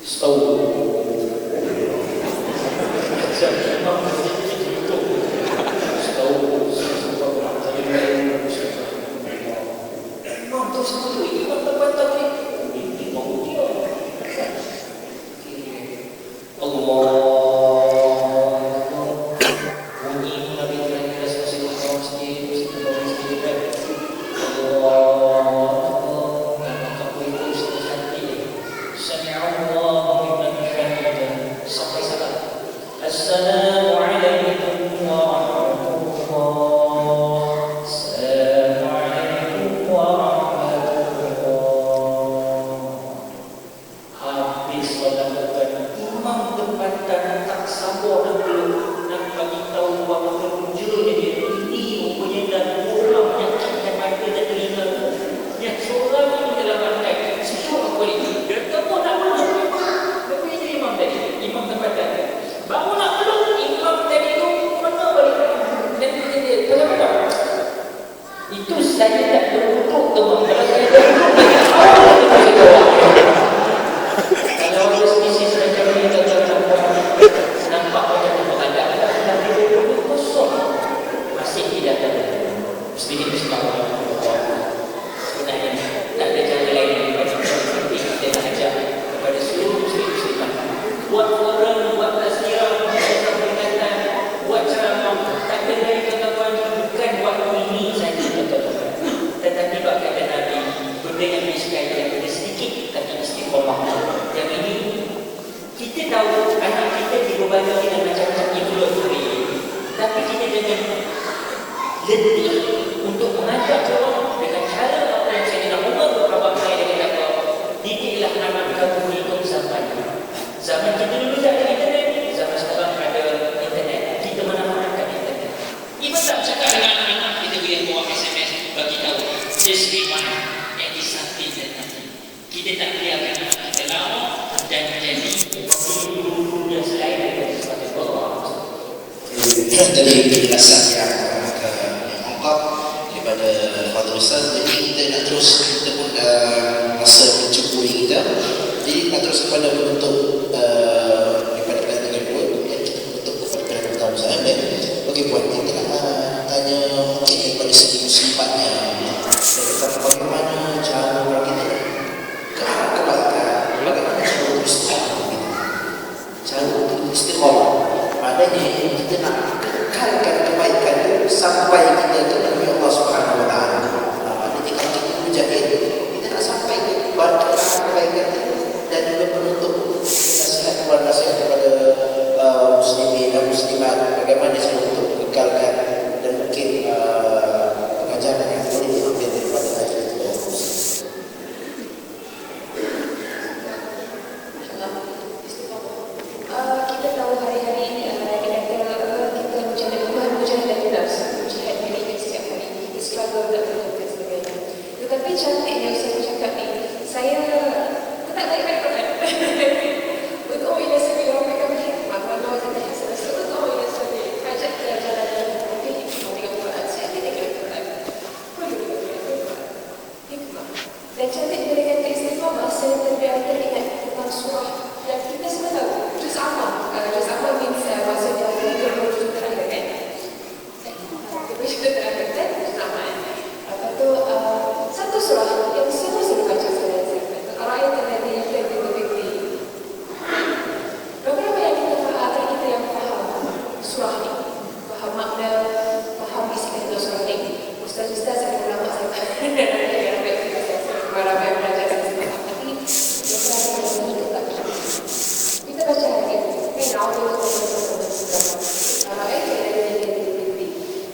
Stop. Itu saya tak berhutang teman. Kalau saya berhutang, kalau ada spesies macam ni, nampak macam ada, tapi dia kosong. Masih tidak ada. Mesti sebenarnya tak ada cara lain daripada kita nak ajak kepada seluruh muslim-musliman. Buat forum, buat tazkirah, buat peringatan, buat ceramah. Tak ada lain kata-kata, bukan waktu ini saja. Tetapi bab kata Nabi, benda yang berkaitan dengan sedikit tapi istiqamah. Yang ini kita tahu anak kita dibebani dengan macam-macam influence hari ini. Tapi kita dengan letih untuk mengajak orang dengan cara apa yang saya nak Umar beberapa kali dia kata, didiklah anak kamu mengikut zaman. Zaman kita dulu tak ada internet, zaman sekarang ada internet. Kita menawarkan internet. Ibu tak cakap dengan anak-anak, kita boleh buat SMS bagi tahu. Just remind and is something that kita tak biarkan anak kita lama dan jadi guru-guru yang selain daripada sebagai Allah. Dari penjelasan yang lengkap daripada Fadil Ustaz, jadi kita nak terus, kita pun masa mencukuri kita, jadi nak terus kepada bentuk daripada pelajaran kedua yang kita bentuk kepada pelajaran utama saya. Bagi buat kita nak tanya mungkin daripada segi musibatnya, bagaimana cara orang kita ke arah kebaikan, bagaimana cara istiqamah, cara istiqamah. Maknanya kita nak kekalkan kebaikan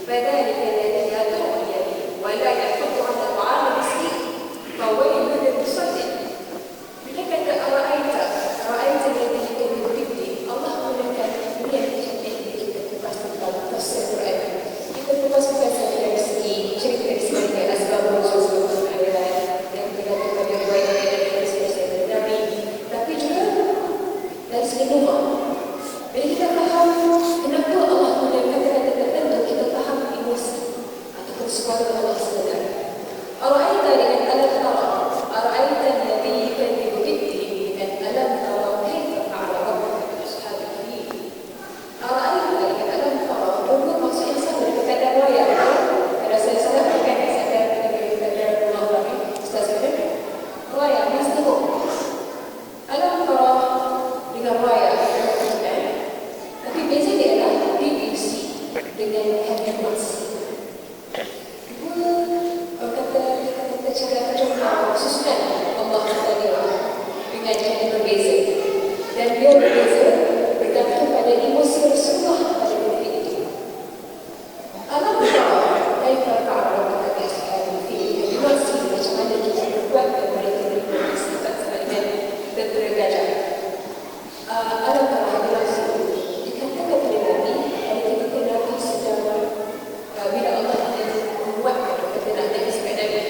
فذلك الذي يدعو اليمين ولا يحض على طعام المسكين فويل للمصلين. Bila kata Ara'aita الذي يكذب بالدين, Allah menggunakan kita kupas tentang tafsir Quran. Kita kupas bukan sahaja dari segi cerita di sebagai asbab nuzul ayat yang bergantung pada riwayat dari Rasulullah Nabi, tapi juga dari segi norma. Bila kita faham kenapa Allah menggunakan kata-kata tertentu, kita faham emosi ataupun suara Allah sebenarnya. Ara'aita dengan alam tara, Ara'aita alladhi yukadzibu bid-din dengan alam tara kaifa fa'ala rabbuka bi ashabil fil. Ara'aita dengan alam tara bukan maksud yang sama dengan kata raya. Kalau saya salah bukan saya dengan kata Allah ni Ustaz benar. Raya mesti kok. Alam tara dengan raya. Tapi beza dia adalah diisi dengan emosi. Kata cara berdoa susunan Allah Taala dengan cara berbeza, dan dia berbeza bergantung pada emosi Rasulullah pada ketika itu. Allah berdoa kaifa fa'ala rabbuka bi emosi macam mana kita berbuat dan mereka beriman sifat dengan tentera gajah. Allah Taala berdoa dikatakan oleh Nabi ketika Nabi sedang bila Allah membuatkan kata Nabi sekadar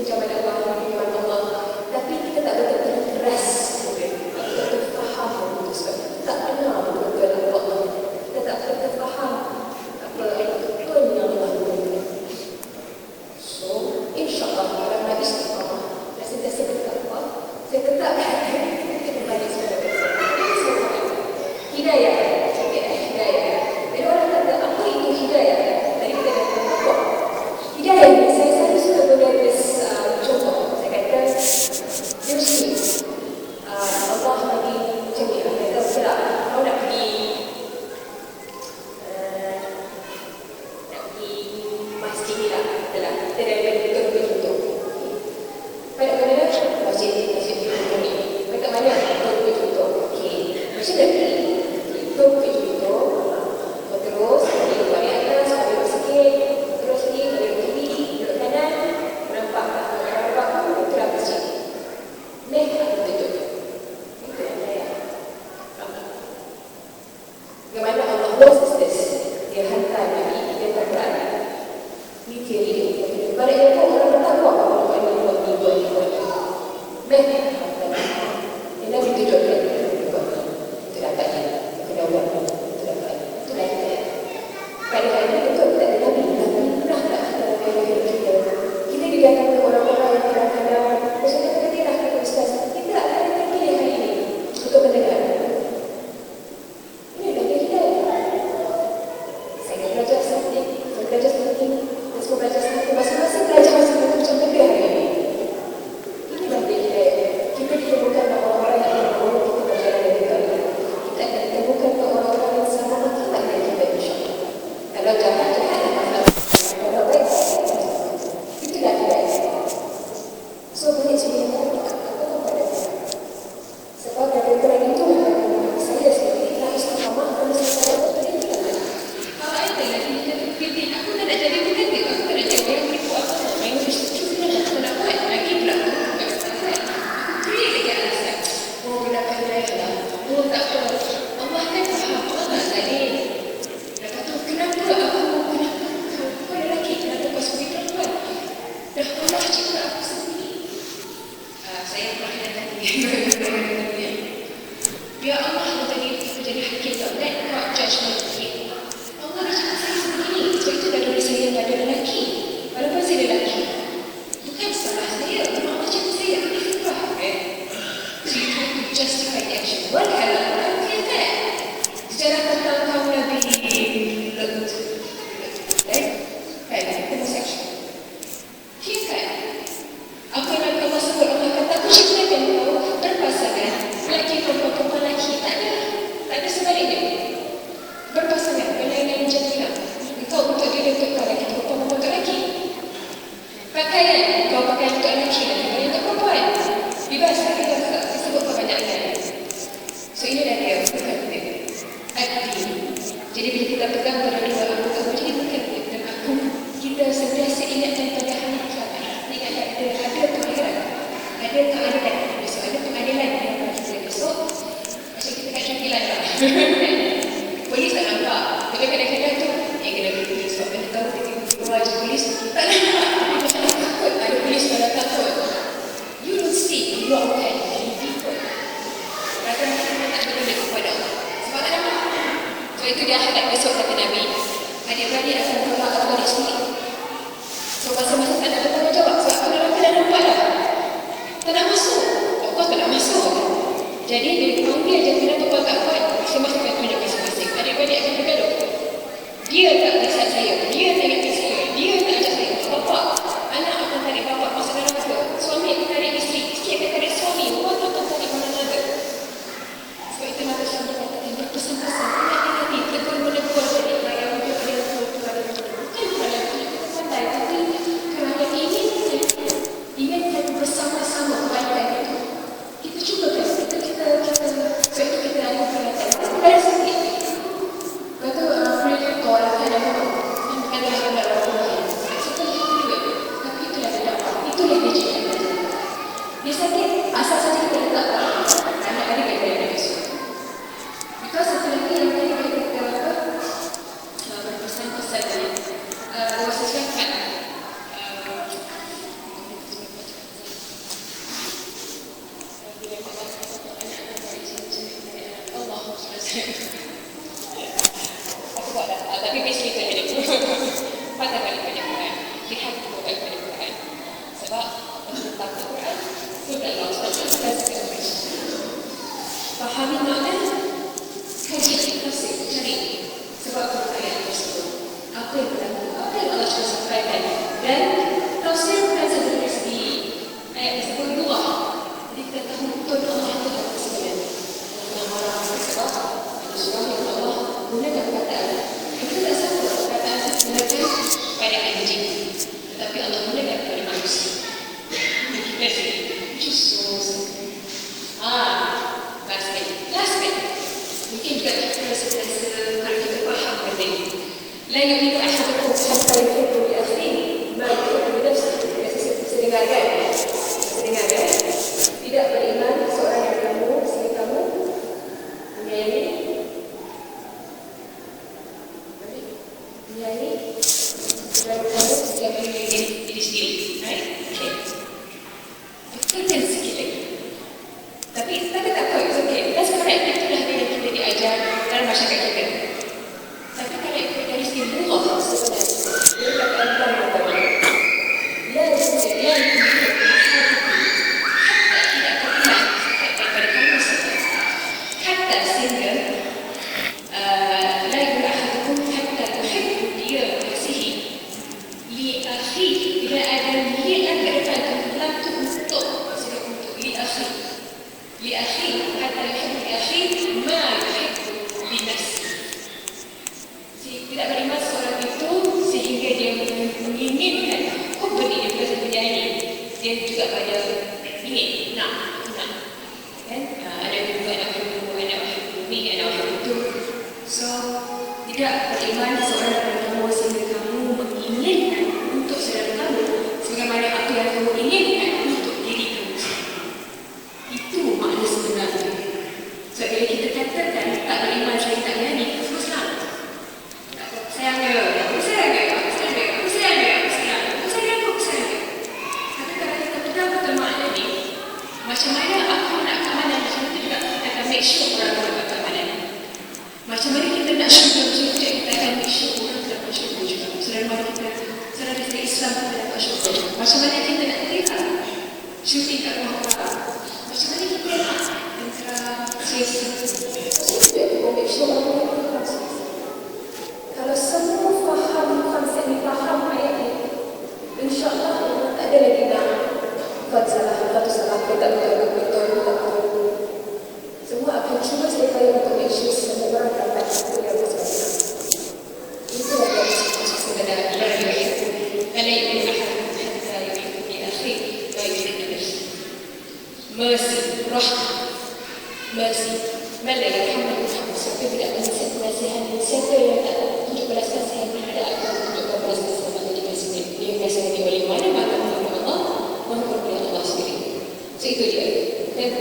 pinjaman Allah sini lah, adalah kita daripada betul-betul. Pada mana masjid betul ni? Pada mana betul-betul? Okey, macam tadi betul-betul. Terus kita balik atas, balik sikit, terus ni balik kiri, belok kanan, nampak nampak itulah masjid. Mereka betul. Itu yang saya. Bagaimana Allah Moses dia hantar Nabi, dia hantar ni teori dia. Pada itu orang tak tahu apa buat ni. Mereka hantar. Dia Nabi tunjukkan itu dapat dia. Kena buat itu dapat. Itu dah kita. Pada hari ini betul kita ada Nabi. Nabi pernah tak hantar kita. Kita dibiarkan orang-orang yang kadang-kadang maksudnya kita dah kata Ustaz, kita akan pilih hari ini untuk mendengar. Ini dah kita. Saya belajar seperti ini, saya belajar seperti ini, dan semua belajar seperti ini. Masing-masing belajar masing-masing macam benda hari ini. Ini dah kita. Kita ditemukan orang-orang yang membawa kita berjalan dari kita. Kita akan ditemukan orang-orang yang sama akibat dengan kita, insyaAllah. Kalau jahat-jahat, kalau baik, itu dah tidak. So, boleh sebenarnya kata kepada saya. Sebab dari kerana itu, saya sendiri harus faham kalau saya dapat pendidikan. Kalau ada lagi kita aku tak nak jadi pendidik, aku tak nak jadi orang menipu apa. Main mesti aku nak buat lagi pula. Beri lagi alasan. Oh, gunakan daya lah. Oh, tak apa. Allah kan faham. Allah tak zalim. Lepas tu, kenapa aku lelaki? Kenapa kau sebagai perempuan? Dah Allah cakap aku sendiri. Saya pernah nanti. Biar Allah menjadi hakim tak. Let God judge me. Allah dah cakap saya sendiri. Sebab itu dah tulis saya pada lelaki. Walaupun saya lelaki. Bukan salah saya. Allah cakap saya. Ini fitrah. So you have to justify the action. What kalau orang kata that? Sejarah tentang kaum Nabi Lut. Kan? Homosexual. Dia kan? Apa yang Allah sebut, Allah kata, aku ciptakan kau berpasangan. Lelaki perempuan lelaki. Tak ada sebaliknya. Berpasangan. Berlainan jadilah. Kau untuk dia untuk lelaki perempuan untuk lelaki. Pakaian. Kau pakai untuk lelaki. Lelaki untuk perempuan. Bebas. Kita sebut kebanyakan. So ini dah dia. Bukan dia. Adil. Jadi bila kita pegang pada dua aku jadi bukan dia. Dan aku. Kita sentiasa ingatkan pada hari kiamat. Ingat ada pengadilan. Ada keadilan. Besok ada pengadilan yang akan kita besok. Macam kita kat Syafilan lah. Polis tak nampak. Tapi kadang-kadang tu kena berhenti. Sebab kena tahu kita keluar je polis. Tak nampak. Takut. Ada polis pada takut. You don't see. You are okay. You people. Kadang-kadang kita tak benda kepada Allah. Sebab tak nampak. So itu dia hadap besok kata Nabi. Adik-beradik akan tolak adik sendiri. So masa-masa tak nak bertanggungjawab. Sebab kalau lelaki dah nampak dah. Tak nak masuk. Of course tak nak masuk. Jadi dia panggil je kenapa kau tak buat. Masing-masing akan tunjuk masing-masing. Adik-beradik akan bergaduh. Dia tak nasihat saya. Dia tak ingatkan saya. Dia tak ajak saya. Bapak. Anak akan tarik bapak masuk dalam ke. Suami akan tarik isteri. Isteri akan tarik suami. Orang akan tarik mana-mana. Sebab itu mata Syam dia katakan berpesan-pesan. Ingat-ingat tegur menegur adik yang dia ada bukan kerana kita pandai. Tapi kerana inginkan bersama-sama kebaikan itu. Kita cuba kan. Sebab itu kita ada perhatian. Kita ada sikit. Lepas tu mereka kau lah kan ada bukan dalam orang. Setelah itu juga. Tapi itulah dia dapat. Itulah dia cakap. Dia sakit. Asal saja kita letak anak-adik kita ada besok. Because satu lagi yang kita berpesan-pesan ni. Rasa cakap. Aku buat dah. Tapi basically tu je. Patah balik banyak Quran. Lihat balik banyak Quran. Sebab tentang Quran itu adalah kita segala fahami makna, kaji tafsir, cari sebab ayat tersebut. Apa yang berlaku, apa yang Allah sudah sampaikan. Dan tafsir bukan saja dari segi ayat tersebut dua. Jadi kita tahu betul Allah itu adalah keseluruhan. Orang-orang sebab surah yang Allah gunakan perkataan. Kita tak sanggup perkataan sebenarnya kepada anjing, tetapi Allah mendengar kepada manusia. Last bit. Mungkin juga kita rasa kalau kita faham benda ini. La yu'minu ahadukum hatta yuhibbu li akhihi ma yuhibbu li nafsihi. Sedengar kan? Tidak beriman seorang yang kamu, isteri kamu menyayangi saudara kamu yang menyayangi diri sendiri. Right? Okay. Kita sikit lagi. Tapi tak apa, it's okay. That's correct. Itulah yang kita diajar dalam masyarakat kita. Tapi kalau ikut dari segi Allah sebenarnya, dia akan tahu tidak beriman seorang itu sehingga dia menginginkan beri dia berkata penyanyi dia juga pada ingin nak kan ada dua anak ini anak itu. So tidak beriman seorang kamu sehingga kamu menginginkan untuk saudara kamu sebagaimana apa yang kamu inginkan untuk diri kamu. Itu makna sebenarnya. So bila kita katakan tak beriman saya tak berani, Islam sayang dia. Tapi kalau kita betul-betul makna ni, macam mana aku nak keamanan macam tu juga kita akan make sure orang dapat keamanan. Macam mana kita nak syurga macam tu juga kita akan make sure orang dapat syurga juga. Saudara kita, saudara kita Islam kita dapat syurga. Macam mana kita nak terima syuting kat rumah Allah. Macam mana kita nak antara make sure orang kalau semua faham konsep ni, faham ayat ni, insyaAllah tak ada lagi nak kau salah, kau tak betul. Semua akan cuba sedekaya untuk make sure semua orang dapat apa yang bersama. Itu yang sebenarnya dari ayat ini. Karena ini akan dari akhir dari mercy, rahmat, mercy. Malah yang siapa tidak menasihat penasihat, siapa yang tak 17 kasihan kepada aku 17 kasihan dia kasihani oleh mana maka menurut Allah menurut Allah sendiri. So itu dia. Dan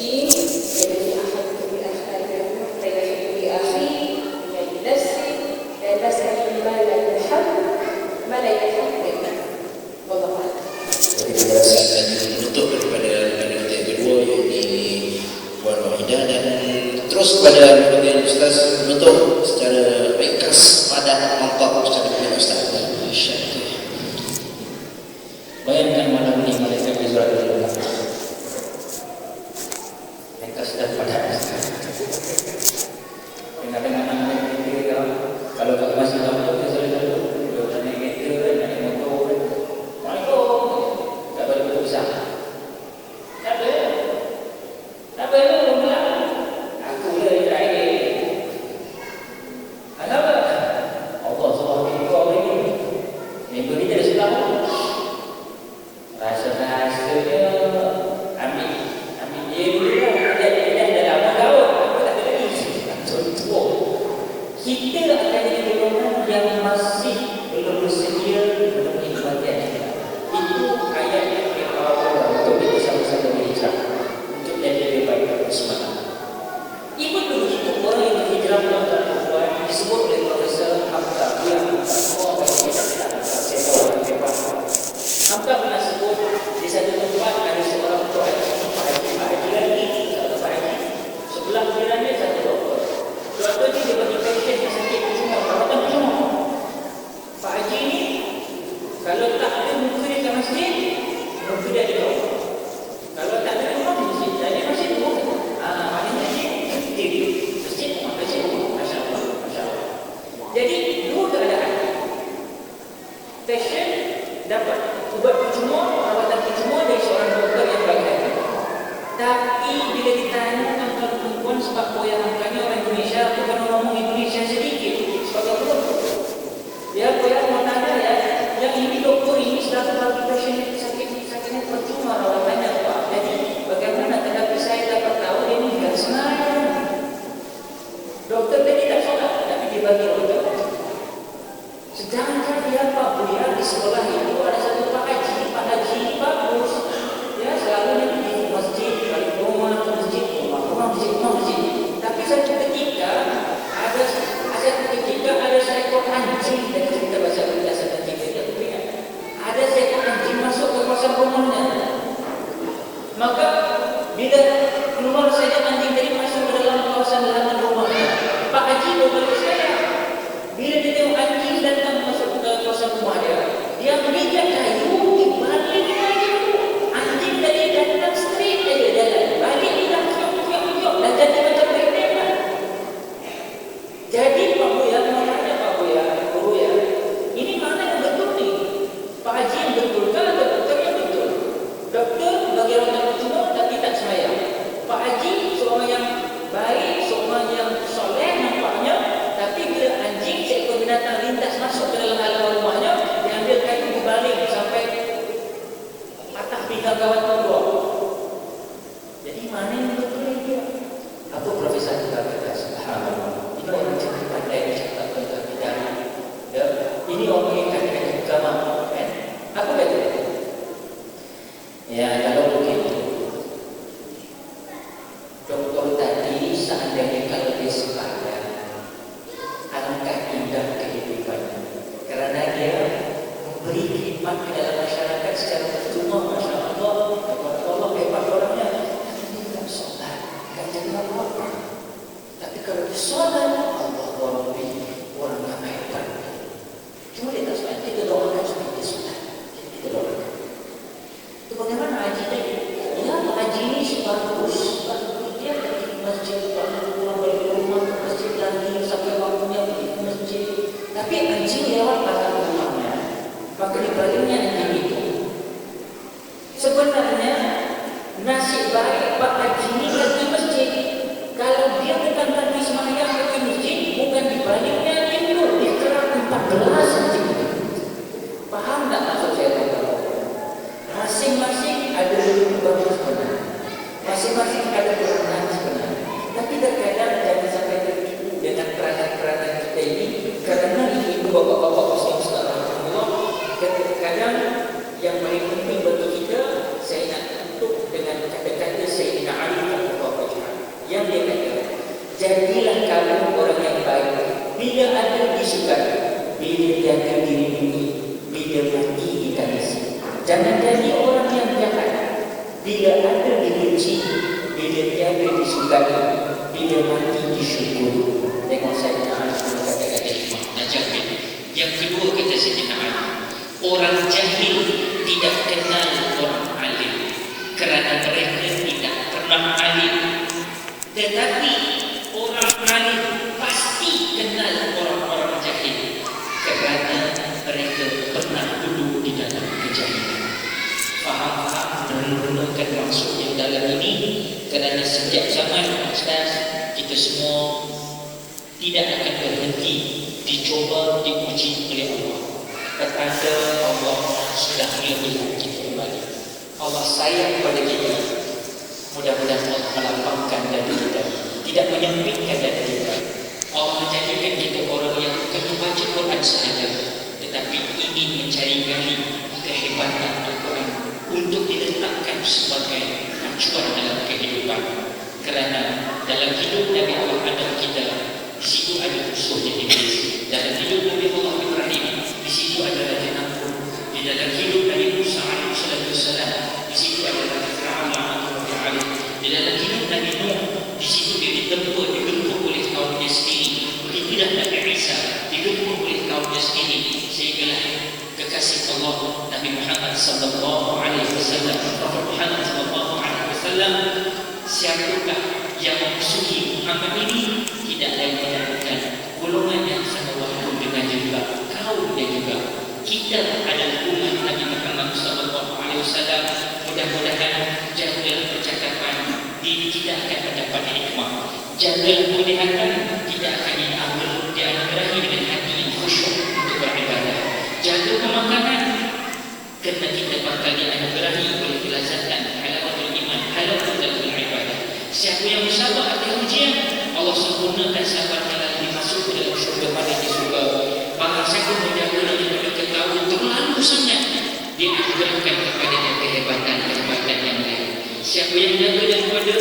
ini dari ahad dari akhir dari akhir dari nafsi dan nafsi mana yang Allah. Jadi kita rasakan menutup daripada kita yang kedua yakni Puan Wahidah dan terus kepada Fadil Ustaz menutup secara ringkas pada mantap secara dengan Ustaz. Bayangkan malam ini malaikat Israel ringkas dan padat. Dengan anak-anak ini kalau tak masih tahu tu selalu naik kereta, naik motor, tak boleh berusaha. Tak boleh. Aku boleh terakhir. Kenapa? Allah SWT ini minggu ni dari sebelah rasa-rasanya ambil dia dulu lah. Dia dah lama tahun. Aku tak ada lagi. Contoh, kita akan jadi golongan yang masih belum bersedia menemui kematian. Itu ayat yang kita bawa untuk kita sama-sama berhijrah untuk jadi lebih baik pada semangat. Ibu dulu itu orang yang berhijrah melakukan perempuan disebut oleh Profesor Hamka. Dia semua orang yang tidak saya tahu orang hebat. Hamka pernah sebut di satu tempat ada seorang tuan Pak Haji lagi Pak Haji sebelah jiran dia satu doktor. Doktor ni dia bagi pasien yang sakit semua perawatan semua. Pak Haji ni kalau tak ada muka dia kat masjid, muka dia di bawah. Kalau tak ada rumah masjid, tak ada masjid tu. Maknanya dia masjid rumah. Masya Allah. Jadi dua keadaan. Pasien dapat ubat percuma, perawatan percuma dari seorang doktor yang baik. Tapi bila ditanya tentang perempuan sebab koyak angkanya orang Indonesia bukan ngomong Indonesia sedikit sebagai perempuan. Dia koyak mau tanya Jangan dia Pak Buya di sekolah itu ada satu Pak Haji ini bagus. Ya selalu di masjid, balik rumah ke masjid, rumah masjid. Tapi satu ketika ada seekor anjing dan kita baca penjelasan anjing itu ya. Ada seekor anjing masuk ke kawasan rumahnya. Maka bila keluar saja anjing tadi masuk ke dalam kawasan halaman rumahnya, Pak Haji berbalik saya. Bila dia tengok anjing datang masuk ke kawasan rumahnya, dia menginjak kayu di balik kayu. Anjing tadi datang straight aja jalan. Balik dia kiok dan jadi macam berdebat. Jadi Pak Buya, maknanya Pak Buya, Guru ya, ini mana yang betul ni? Pak Haji yang betul kan atau doktor yang betul? Doktor bagi orang yang betul tapi tak sembahyang. Pak Haji seorang yang baik, seorang yang soleh nampaknya, tapi bila anjing seekor binatang lintas masuk ke dalam halaman rumahnya, dia ambil kayu dibaling sampai patah pinggang kawan kedua. Jadi mana yang betul itu? Apa Profesor kita kata? Subhanallah. Ini orang cakap pandai, cakap tentang kita. Ya, ini orang yang kata agama, kan? Apa kata? Ya, kalau begitu, doktor tadi seandainya kalau dia sepadan, alangkah indah kehidupannya. Kerana dia memberi khidmat ke dalam masyarakat secara percuma, Masya Allah. Allah hebat orangnya. Tapi dia tak solat, tak jadi apa-apa. Tapi kalau dia solat, Allah orang yang hebat. Cuma dia tak solat, kita doakan supaya dia solat. Kita doakan. Itu bagaimana haji tadi? Ya, haji ini bagus. Dia pergi ke masjid, pulang balik ke rumah, ke masjid lagi, sampai waktunya pergi ke masjid. Tapi anjing lewat belakang rumahnya, maka dibaliknya anjing itu. Sebenarnya nasib baik Pak Haji ini pergi masjid. Kalau dia bukan pergi sembahyang pergi masjid, bukan dibaliknya anjing itu. Dia kerap 14 anjing itu. Faham tak maksud saya kata? Masing-masing ada bagus benar. Masing-masing ada peranan sebenarnya. Tapi terkadang jangan sampai tertipu dengan peranan-peranan kita ini. Kerana ibu bapak-bapak Muslim sekarang, kadang yang paling penting bagi kita, saya nak tutup dengan kata-kata Sayyidina Ali yang dia kata, jadilah kamu orang yang baik bila ada disukai, bila jaga diri ini, bila mati dikasih. Jangan jadi orang yang jahat bila ada dibenci, bila tiada disukai, bila mati disyukuri. Tengok saya kata-kata Najafin. Yang kedua kata Sayyidina Ali, orang jahil tidak kenal orang alim kerana mereka tidak pernah alim. Tetapi orang alim pasti kenal orang-orang jahil kerana mereka pernah duduk di dalam kejahilan. Faham-faham merenungkan maksud yang dalam ini. Kerana setiap zaman Ustaz, kita semua tidak akan berhenti dicoba, diuji oleh Allah. Pertanda Allah sudah melihat kita kembali. Allah sayang pada kita. Mudah-mudahan Allah melapangkan dada kita, tidak menyempitkan dada kita. Allah menjadikan kita orang yang bukan membaca Quran sahaja, tetapi ingin mencari gali kehebatan Al-Quran untuk diletakkan sebagai acuan dalam kehidupan. Kerana dalam hidup Nabi Allah Adam kita, di situ ada musuhnya iblis. Dalam hidup Nabi Allah Ibrahim, di situ ada Raja Namrud. Di dalam hidup Nabi Musa alaihissalam, di situ ada Raja Fir'aun la'natullahi alaih. Di dalam hidup Nabi Nuh, di situ dia digempur oleh kaumnya sendiri. Begitulah Nabi Isa digempur oleh kaumnya sendiri. Sehinggalah kekasih Allah Nabi Muhammad sallallahu alaihi wasallam, Prophet Muhammad sallallahu alaihi wasallam, siapakah yang memusuhi Muhammad ini? Tidak lain tidak bukan golongan yang sama waktu dengan juga kaumnya juga. Kita adalah umat Nabi Muhammad sallallahu alaihi wasallam. Mudah-mudahan jagalah percakapan, diri kita akan mendapat hikmah. Jagalah penglihatan, tidak akan dianugerahi dengan hati yang khusyuk untuk beribadah. Jaga pemakanan, kerana kita bakal dianugerahi oleh kelazatan halawatul iman, halawatul ibadah. Siapa yang bersabar atas ujian, Allah sempurnakan sabar dalam dimasuk ke dalam syurga pada di surga. Barang siapa Aku menjaga daripada ketahuan terlalu sangat. Dia anugerahkan kepadanya kehebatan yang lain. Siapa yang jaga daripada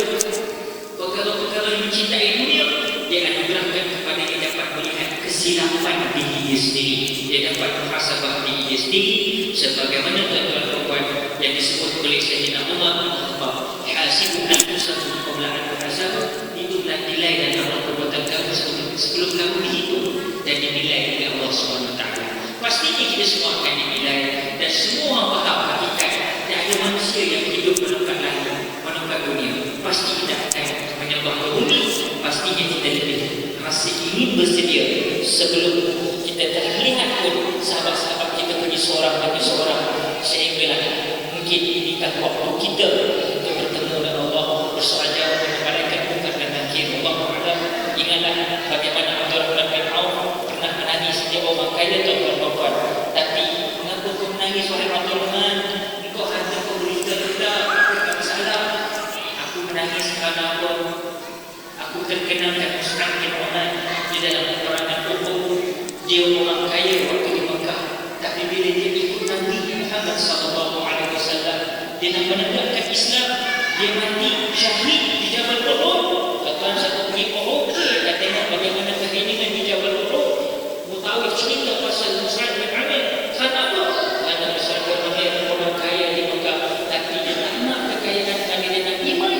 perkara-perkara yang mencintai dunia, dia anugerahkan kepadanya dapat melihat kesilapan diri dia sendiri. Dia dapat muhasabah diri dia sendiri. Sebagaimana tuan-tuan perempuan yang disebut oleh Sayyidina Umar, hasibu anfusakum qabla an tuhasabu. Itulah nilai dan amal perbuatan kamu sebelum kamu dihitung dan dinilai oleh Allah SWT. Pastinya kita semua akan dinilai dan semua faham hakikat. Tak ada manusia yang hidup menukar langit, menukar dunia. Pasti kita akan menyembah ke bumi. Pastinya kita lebih rasa ingin bersedia sebelum kita telah lihat pun sahabat-sahabat kita pergi seorang demi seorang, sehinggalah mungkin inilah waktu kita untuk bertemu dengan Allah, bersoal jauh dengan malaikat munkar dan nakir. Allah Ta'ala, ingatlah bagaimana Abdurrahman bin Auf pernah menangis. Dia orang kaya tuan-tuan, tapi mengapa kau menangis wahai Abdurrahman? Engkau harta kau berita-berita, tak masalah. Aku menangis kerana apa? Aku terkenalkan mustahil orang di dalam peperangan Uhud. Dia orang kaya waktu di Mekah, tapi bila dia ikut Nabi Muhammad SAW, dia nak menegakkan Islam, dia mati syahid di Jabal Uhud. Tuan saya pergi Uhud, dan tengok bagaimana keheningan di Jabal Uhud. Mutawif cerita pasal Mus'ab bin Amir. Kenapa? Kerana Mus'ab bin Amir orang kaya di Mekah, tapi dia tak nak kekayaan kerana dia nak iman.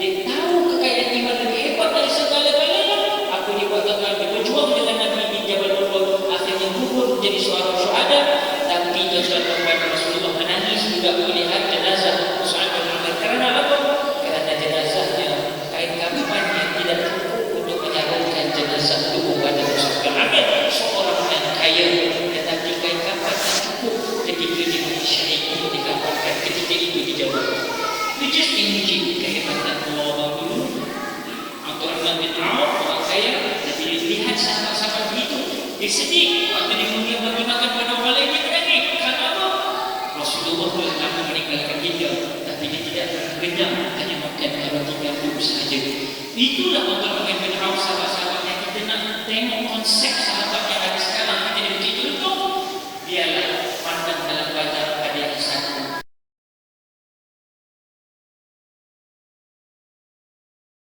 Dia tahu kekayaan iman lebih hebat dari segala-galanya. Aku dikatakan dia berjuang dengan Nabi di Jabal Uhud, akhirnya gugur menjadi seorang syuhada. Tapi tuan-tuan Rasulullah menangis juga melihat jenazah Mus'ab bin Amir. Kerana apa? Kerana jenazahnya kain kafan yang tidak cukup untuk menyalurkan jenazah tubuh pada Mus'ab bin Amir, seorang yang kaya, tetapi kain kafan tak cukup ketika dia mati syahid untuk dikafankan ketika itu di Jabal Uhud. Itu just diuji kehebatan Allah dulu. Abdurrahman bin Auf orang kaya, tapi dia lihat sahabat-sahabat begitu, dia sedih waktu dia bagi makan pada orang lain. Dia berani. Kenapa? Rasulullah telah lama meninggalkan kita, tapi dia tidak genam hanya makan kalau 3 sahaja. Itulah Abdurrahman bin Auf, sahabat-sahabat yang kita nak tengok konsep